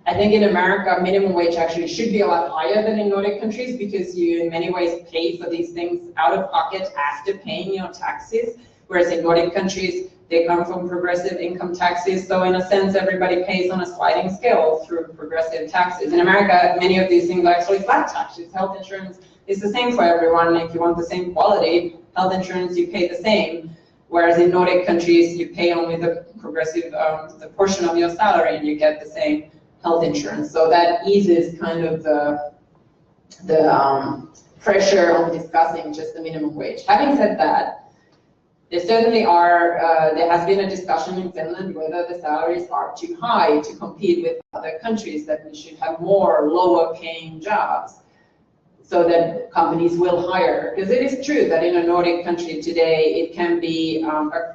I think in America, minimum wage actually should be a lot higher than in Nordic countries because you in many ways pay for these things out of pocket after paying your taxes, whereas in Nordic countries, they come from progressive income taxes. So in a sense, everybody pays on a sliding scale through progressive taxes. In America, many of these things are actually flat taxes. Health insurance, is the same for everyone. If you want the same quality health insurance, you pay the same. Whereas in Nordic countries, you pay only the progressive the portion of your salary, and you get the same health insurance. So that eases kind of the pressure on discussing just the minimum wage. Having said that, there certainly are, there has been a discussion in Finland whether the salaries are too high to compete with other countries, that we should have more lower paying jobs so that companies will hire. Because it is true that in a Nordic country today, it can be,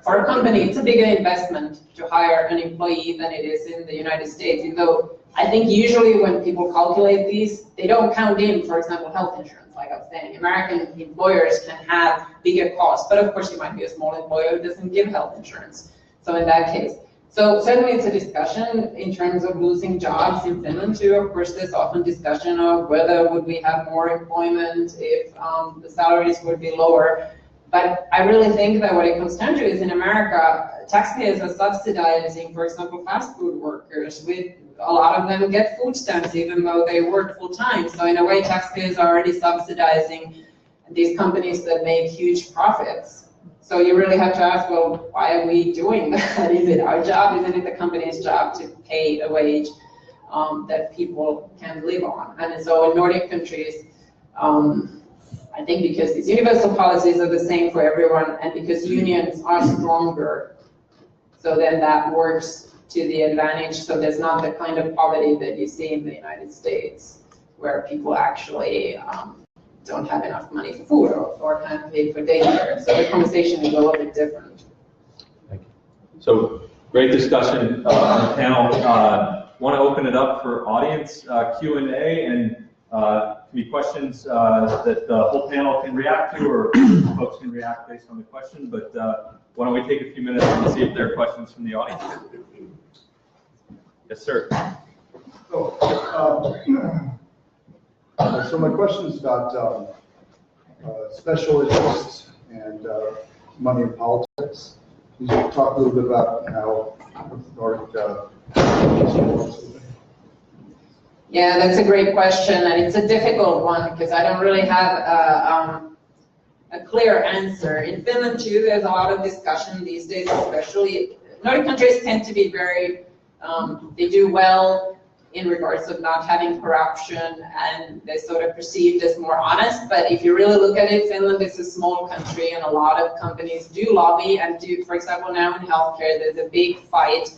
for a company, it's a bigger investment to hire an employee than it is in the United States, even though I think usually when people calculate these, they don't count in, for example, health insurance. Like I was saying, American employers can have bigger costs, but of course you might be a small employer who doesn't give health insurance. So in that case, so certainly it's a discussion in terms of losing jobs in Finland too. Of course, there's often discussion of whether would we have more employment if the salaries would be lower. But I really think that what it comes down to is in America, taxpayers are subsidizing, for example, fast food workers. With a lot of them get food stamps even though they work full time. So in a way, taxpayers are already subsidizing these companies that make huge profits. So you really have to ask, well, why are we doing that? Is it our job? Isn't it the company's job to pay a wage that people can live on? And so in Nordic countries, I think because these universal policies are the same for everyone, and because unions are stronger, so then that works to the advantage. So there's not the kind of poverty that you see in the United States, where people actually don't have enough money for food or can't pay for daycare. So the conversation is a little bit different. Thank you. So great discussion on the panel. Want to open it up for audience Q&A, and be questions that the whole panel can react to, or folks can react based on the question. But why don't we take a few minutes and see if there are questions from the audience? Yes, sir. So my question is about special interests and money in politics. Can you talk a little bit about how Nordic Yeah, that's a great question, and it's a difficult one because I don't really have a clear answer. In Finland too, there's a lot of discussion these days, especially Nordic countries tend to be very, they do well in regards of not having corruption, and they're sort of perceived as more honest. But if you really look at it, Finland is a small country, and a lot of companies do lobby and do, for example, now in healthcare, there's a big fight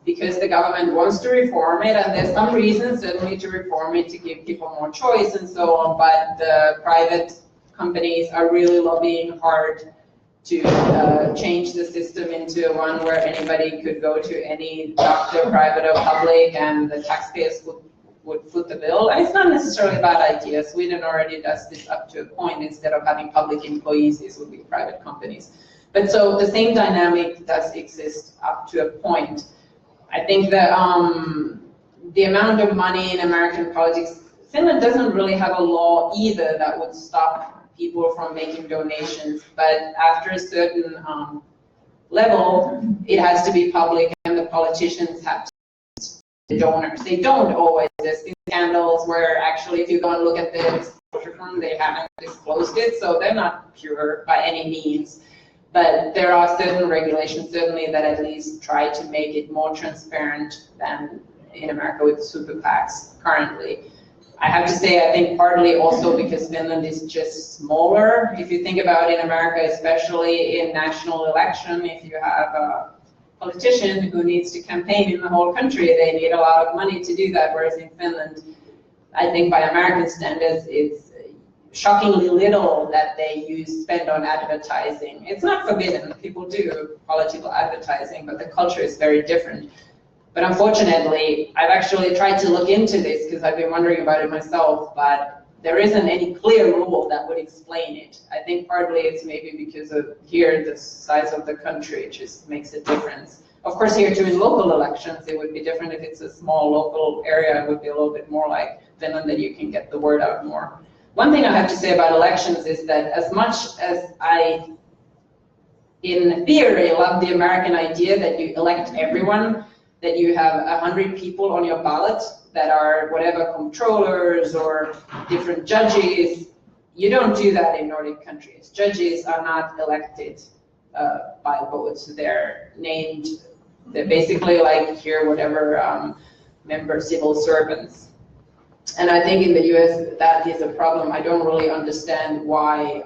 because the government wants to reform it, and there's some reasons certainly to reform it to give people more choice and so on, but the private companies are really lobbying hard to change the system into one where anybody could go to any doctor, private or public, and the taxpayers would foot the bill. And it's not necessarily a bad idea. Sweden already does this up to a point. Instead of having public employees, these would be private companies. But so the same dynamic does exist up to a point. I think that the amount of money in American politics, Finland doesn't really have a law either that would stop people from making donations, but after a certain level, it has to be public, and the politicians have to be donors. They don't always. There's been scandals where actually, if you go and look at the disclosure form, they haven't disclosed it, so they're not pure by any means. But there are certain regulations, certainly, that at least try to make it more transparent than in America with super PACs currently. I have to say, I think partly also because Finland is just smaller. If you think about in America, especially in national election, if you have a politician who needs to campaign in the whole country, they need a lot of money to do that. Whereas in Finland, I think by American standards, it's shockingly little that they spend on advertising. It's not forbidden. People do political advertising, but the culture is very different. But unfortunately, I've actually tried to look into this because I've been wondering about it myself, but there isn't any clear rule that would explain it. I think partly it's maybe because of here, the size of the country just makes a difference. Of course, here too in local elections, it would be different. If it's a small local area, it would be a little bit more like Finland, that you can get the word out more. One thing I have to say about elections is that as much as I, in theory, love the American idea that you elect everyone, that you have 100 people on your ballot that are whatever controllers or different judges, You don't do that in Nordic countries. Judges are not elected by votes. They're named, they're basically like here, whatever member civil servants. And I think in the US that is a problem. I don't really understand why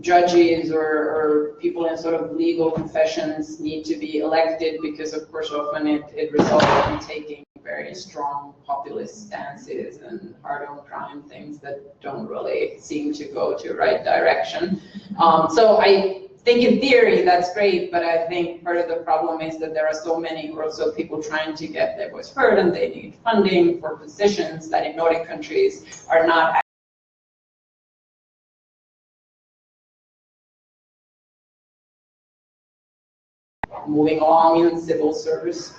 judges or people in sort of legal professions need to be elected, because of course often it results in taking very strong populist stances and hard on crime things that don't really seem to go to the right direction. So I think in theory that's great, but I think part of the problem is that there are so many also people trying to get their voice heard, and they need funding for positions that in Nordic countries are not moving along in civil service.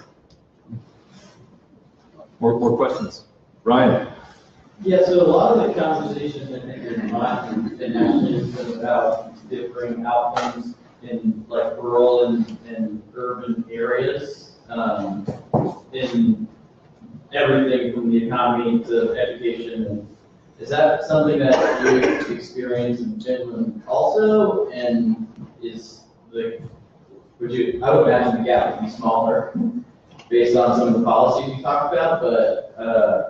More questions? Ryan? Yeah, so a lot of the conversations I think in mine and actually has been about differing outcomes in like rural and urban areas, in everything from the economy to education. Is that something that you experience in Finland also? And is the, I would imagine the gap would be smaller based on some of the policies you talked about, but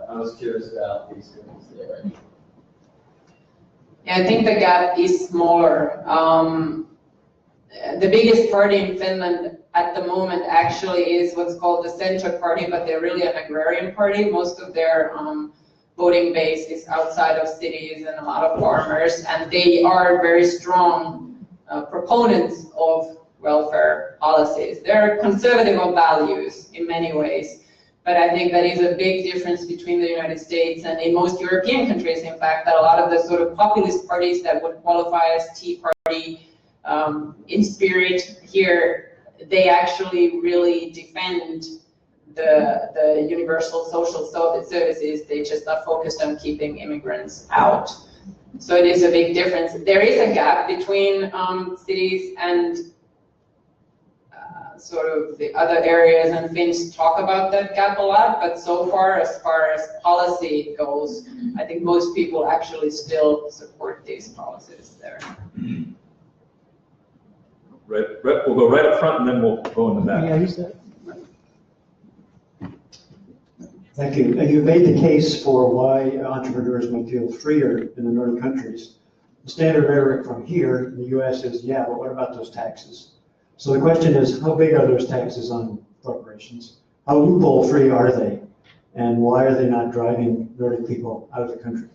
I was curious about the experience there. Yeah, I think the gap is smaller. The biggest party in Finland at the moment actually is what's called the Center Party, but they're really an agrarian party. Most of their voting base is outside of cities and a lot of farmers, and they are very strong proponents of welfare policies. They're conservative of values in many ways, but I think that is a big difference between the United States and in most European countries, in fact, that a lot of the sort of populist parties that would qualify as Tea Party in spirit here, they actually really defend the universal social services. They just are focused on keeping immigrants out. So it is a big difference. There is a gap between cities and sort of the other areas, and Finns talk about that gap a lot, but so far as policy goes, I think most people actually still support these policies there. Right, we'll go right up front and then we'll go in the back. Yeah, who's that? Thank you. You made the case for why entrepreneurs might feel freer in the Nordic countries. The standard rhetoric from here in the US is, yeah, but what about those taxes? So the question is, how big are those taxes on corporations? How loophole free are they? And why are they not driving Nordic people out of the country?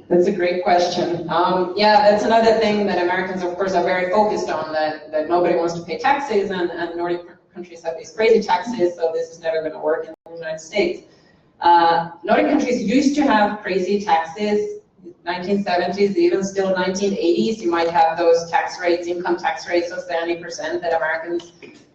That's a great question. Yeah, that's another thing that Americans, of course, are very focused on, that nobody wants to pay taxes, and Nordic countries have these crazy taxes, so this is never going to work in the United States. Nordic countries used to have crazy taxes, 1970s, even still 1980s. You might have those tax rates, income tax rates of 70% that Americans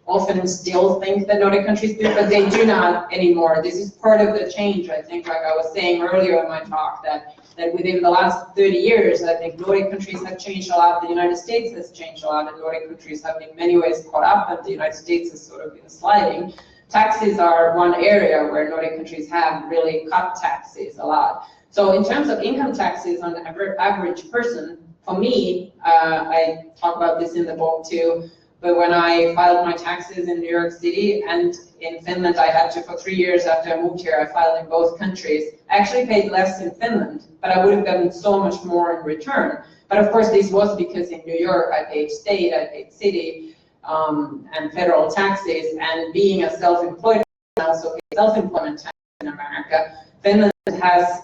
often still think that Nordic countries do, but they do not anymore. This is part of the change, I think, like I was saying earlier in my talk, that within the last 30 years, I think Nordic countries have changed a lot, the United States has changed a lot, and Nordic countries have in many ways caught up, and the United States has sort of been sliding. Taxes are one area where Nordic countries have really cut taxes a lot. So in terms of income taxes on the average person, for me, I talk about this in the book too, but when I filed my taxes in New York City and in Finland, I had to, for 3 years after I moved here, I filed in both countries. I actually paid less in Finland, but I would have gotten so much more in return. But of course, this was because in New York, I paid state, I paid city, and federal taxes, and being a self-employed, I also pay self-employment tax in America. Finland has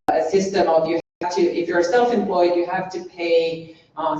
a system of, you have to, if you're self-employed, you have to pay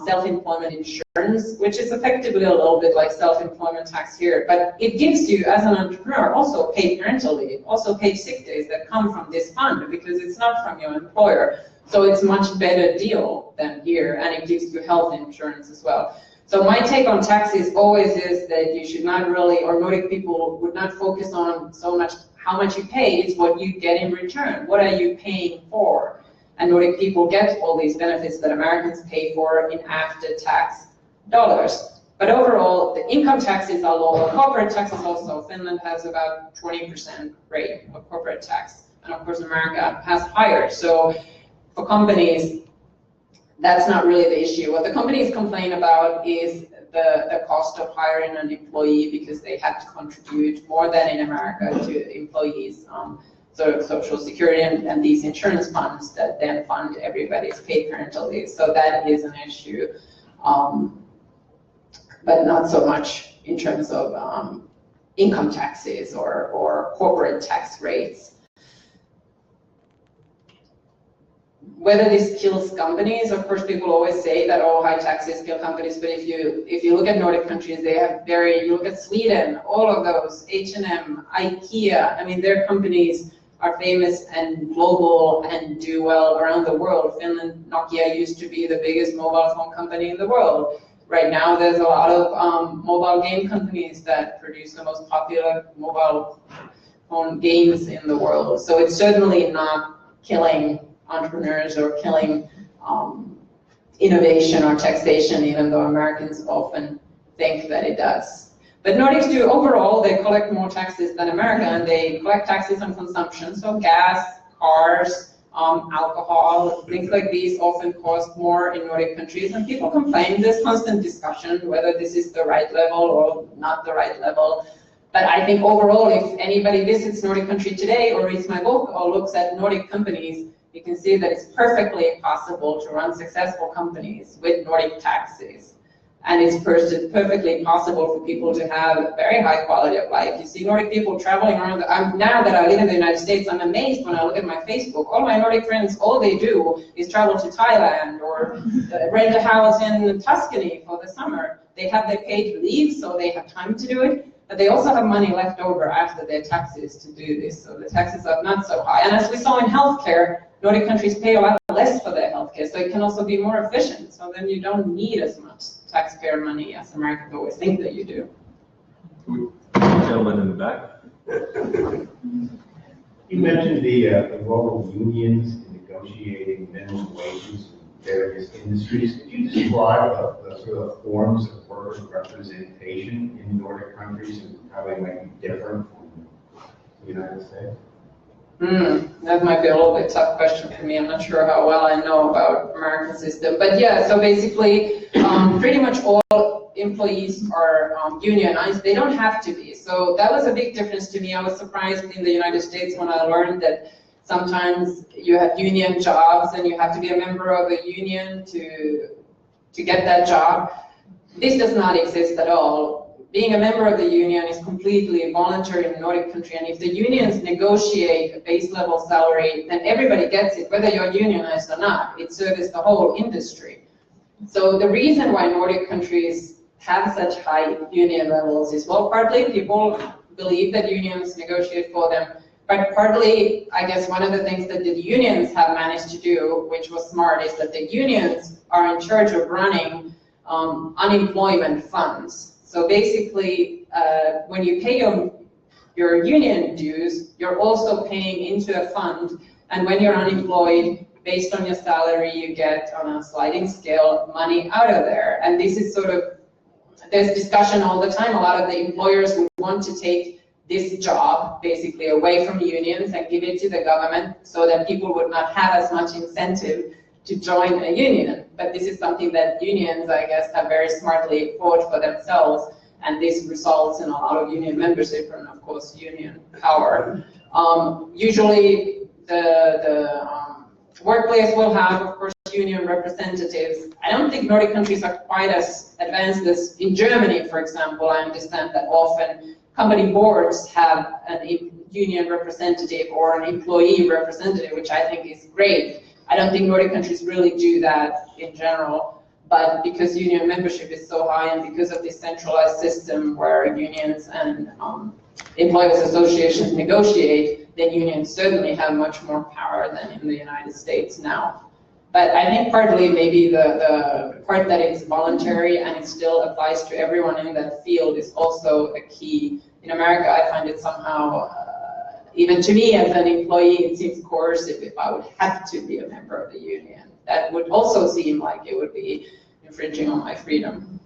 self-employment insurance, which is effectively a little bit like self-employment tax here, but it gives you, as an entrepreneur, also paid parental leave, also paid sick days that come from this fund, because it's not from your employer. So it's a much better deal than here, and it gives you health insurance as well. So my take on taxes always is that you should not really, or Nordic people would not focus on so much how much you pay, it's what you get in return. What are you paying for? And Nordic people get all these benefits that Americans pay for in after-tax dollars. But overall, the income taxes are lower. Corporate taxes also. Finland has about 20% rate of corporate tax. and of course America has higher. So for companies, that's not really the issue. What the companies complain about is the cost of hiring an employee because they have to contribute more than in America to employees, sort of social security and these insurance funds that then fund everybody's paid parental leave. So that is an issue, but not so much in terms of income taxes or corporate tax rates. Whether this kills companies, of course, people always say that, oh, high taxes kill companies, but if you look at Nordic countries, they have you look at Sweden, all of those, H&M, IKEA, I mean, their companies are famous and global and do well around the world. Finland, Nokia used to be the biggest mobile phone company in the world. Right now, there's a lot of mobile game companies that produce the most popular mobile phone games in the world. So it's certainly not killing entrepreneurs or killing innovation or taxation, even though Americans often think that it does. But Nordics do overall, they collect more taxes than America, and they collect taxes on consumption, so gas, cars, alcohol, things like these often cost more in Nordic countries, and people complain. There's constant discussion whether this is the right level or not the right level. But I think overall, if anybody visits Nordic country today or reads my book or looks at Nordic companies, you can see that it's perfectly possible to run successful companies with Nordic taxes. And it's perfectly possible for people to have a very high quality of life. You see Nordic people traveling around. Now that I live in the United States, I'm amazed when I look at my Facebook. All my Nordic friends, all they do is travel to Thailand or rent a house in Tuscany for the summer. They have their paid leave, so they have time to do it. But they also have money left over after their taxes to do this. So the taxes are not so high. And as we saw in healthcare, Nordic countries pay a lot less for their healthcare, so it can also be more efficient. So then you don't need as much taxpayer money as Americans always think that you do. Gentleman in the back. You mentioned the role of unions in negotiating minimum wages in various industries. Could you describe the sort of forms of worker representation in Nordic countries and how they might be different from the United States? That might be a little bit tough question for me. I'm not sure how well I know about American system. But yeah, so basically, pretty much all employees are unionized. They don't have to be. So that was a big difference to me. I was surprised in the United States when I learned that sometimes you have union jobs and you have to be a member of a union to get that job. This does not exist at all. Being a member of the union is completely voluntary in the Nordic country, and if the unions negotiate a base level salary, then everybody gets it, whether you're unionized or not. It serves the whole industry. So the reason why Nordic countries have such high union levels is, well, partly people believe that unions negotiate for them, but partly, I guess one of the things that the unions have managed to do, which was smart, is that the unions are in charge of running unemployment funds. So basically, when you pay your union dues, you're also paying into a fund, and when you're unemployed, based on your salary, you get, on a sliding scale, money out of there. And this is sort of, there's discussion all the time. A lot of the employers would want to take this job basically away from unions and give it to the government so that people would not have as much incentive to join a union. But this is something that unions, I guess, have very smartly fought for themselves, and this results in a lot of union membership and, of course, union power. Usually, the workplace will have, of course, union representatives. I don't think Nordic countries are quite as advanced as in Germany, for example. I understand that often company boards have a union representative or an employee representative, which I think is great. I don't think Nordic countries really do that in general, but because union membership is so high and because of this centralized system where unions and employees associations negotiate, then unions certainly have much more power than in the United States now. But I think partly maybe the part that it's voluntary and it still applies to everyone in that field is also a key. In America, I find it somehow even to me as an employee, it seems coercive if I would have to be a member of the union. That would also seem like it would be infringing on my freedom.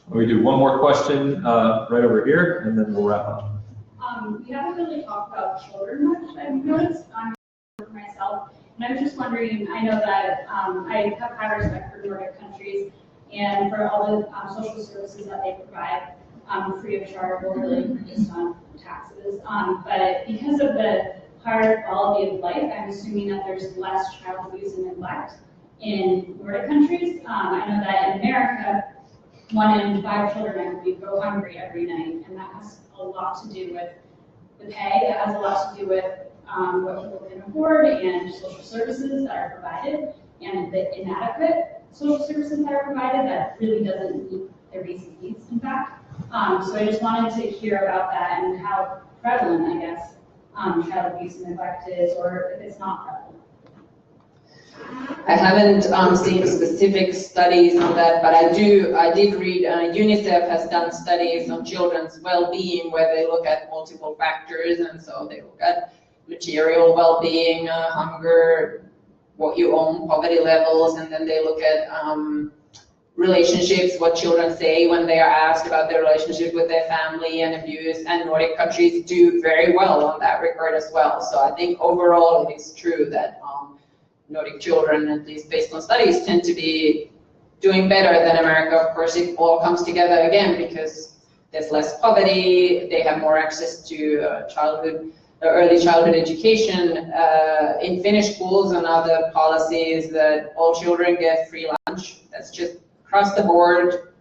We do one more question right over here, and then we'll wrap up. we haven't really talked about children much, I've noticed, for myself. And I was just wondering, I know that I have high respect for Nordic countries and for all the social services that they provide free of charge or really just on taxes. But because of the higher quality of life, I'm assuming that there's less child abuse and neglect in Nordic countries. I know that in America, 1 in 5 children, I believe, go hungry every night, and that has a lot to do with the pay. That has a lot to do with what people can afford and social services that are provided, and the inadequate social services that are provided that really doesn't meet their basic needs, in fact. So I just wanted to hear about that and how prevalent, I guess, child abuse and neglect is, or if it's not prevalent. I haven't seen specific studies on that, but I did read UNICEF has done studies on children's well-being where they look at multiple factors, and so they look at material well-being, hunger, what you own, poverty levels, and then they look at relationships, what children say when they are asked about their relationship with their family and abuse, and Nordic countries do very well on that regard as well. So I think overall it is true that Nordic children, at least based on studies, tend to be doing better than America. Of course, it all comes together again because there's less poverty, they have more access to early childhood education. In Finnish schools and other policies that all children get free lunch. That's just across the board.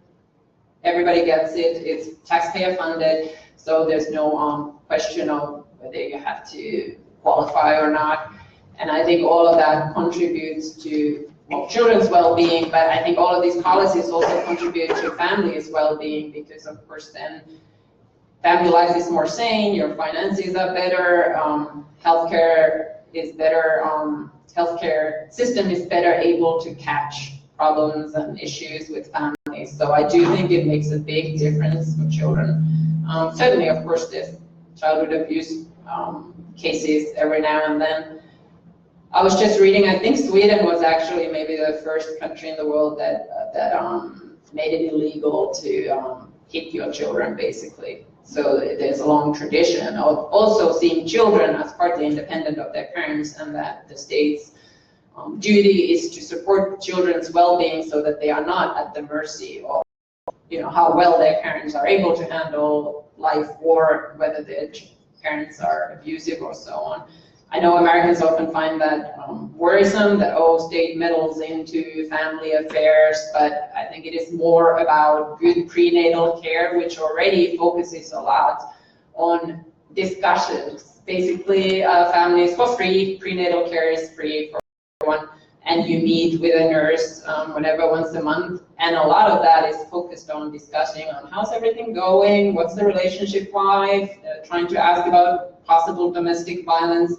Everybody gets it. It's taxpayer funded, so there's no question of whether you have to qualify or not. And I think all of that contributes to children's well-being, but I think all of these policies also contribute to families' well-being because, of course, then family life is more sane, your finances are better, healthcare is better, healthcare system is better able to catch problems and issues with families. So I do think it makes a big difference for children. Certainly, of course, there's childhood abuse cases every now and then. I was just reading, I think Sweden was actually maybe the first country in the world that made it illegal to hit your children, basically. So there's a long tradition of also seeing children as partly independent of their parents, and that the state's duty is to support children's well-being so that they are not at the mercy of, how well their parents are able to handle life or whether their parents are abusive or so on. I know Americans often find that worrisome, that, state meddles into family affairs, but I think it is more about good prenatal care, which already focuses a lot on discussions. Basically, families for free, prenatal care is free for everyone, and you meet with a nurse whenever, once a month, and a lot of that is focused on discussing on how's everything going, what's the relationship like, trying to ask about possible domestic violence.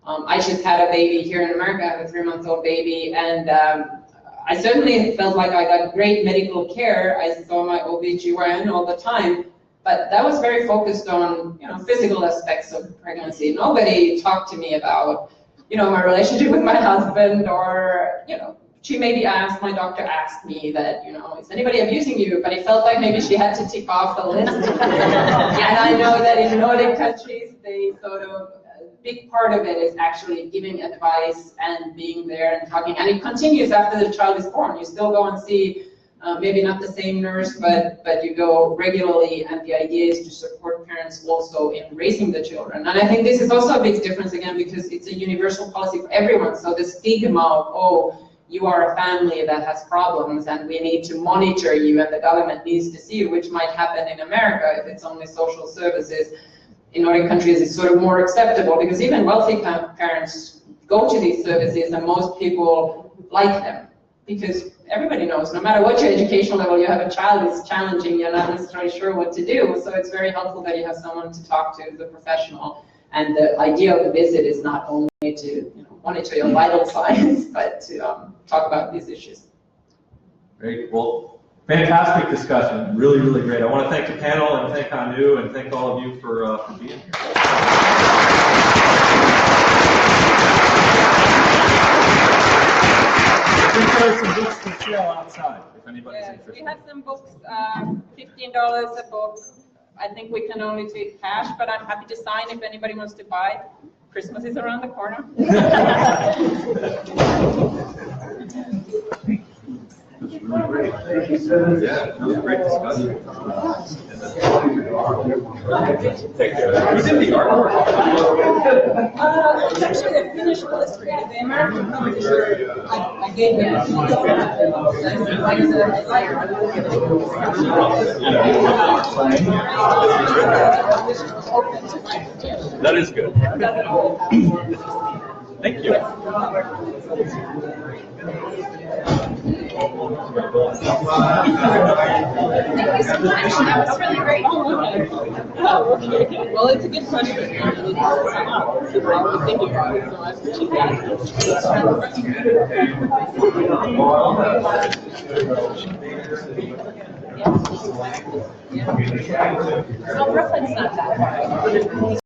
I just had a baby here in America. I have a 3-month-old baby, and I certainly felt like I got great medical care. I saw my OB/GYN all the time, but that was very focused on physical aspects of pregnancy. Nobody talked to me about my relationship with my husband, or she maybe asked, my doctor asked me that, is anybody abusing you? But it felt like maybe she had to tick off the list. And I know that in Nordic countries, they sort of, big part of it is actually giving advice and being there and talking, and it continues after the child is born. You still go and see, maybe not the same nurse, but you go regularly, and the idea is to support parents also in raising the children. And I think this is also a big difference again, because it's a universal policy for everyone. So the stigma of, you are a family that has problems and we need to monitor you and the government needs to see you, which might happen in America if it's only social services. In Nordic countries, it's sort of more acceptable because even wealthy parents go to these services, and most people like them because everybody knows no matter what your educational level you have, a child is challenging, you're not necessarily sure what to do. So it's very helpful that you have someone to talk to, the professional. And the idea of the visit is not only to monitor your vital signs, but to talk about these issues. Great. Well, fantastic discussion. Really, really great. I want to thank the panel and thank Anu and thank all of you for being here. I think there are some books for sale outside if anybody's interested. We have some books, $15 a book. I think we can only take cash, but I'm happy to sign if anybody wants to buy. Christmas is around the corner. Thank you. Yeah, that was a great discussion. Take care. Who did the artwork? It's actually a Finnish illustrator. The American publisher, I gave him That is good. Thank you. Thank you so much. That was really great. Oh, okay. Well, it's a good question. I was thinking about it, so I appreciate that. Well, Brooklyn's not that far.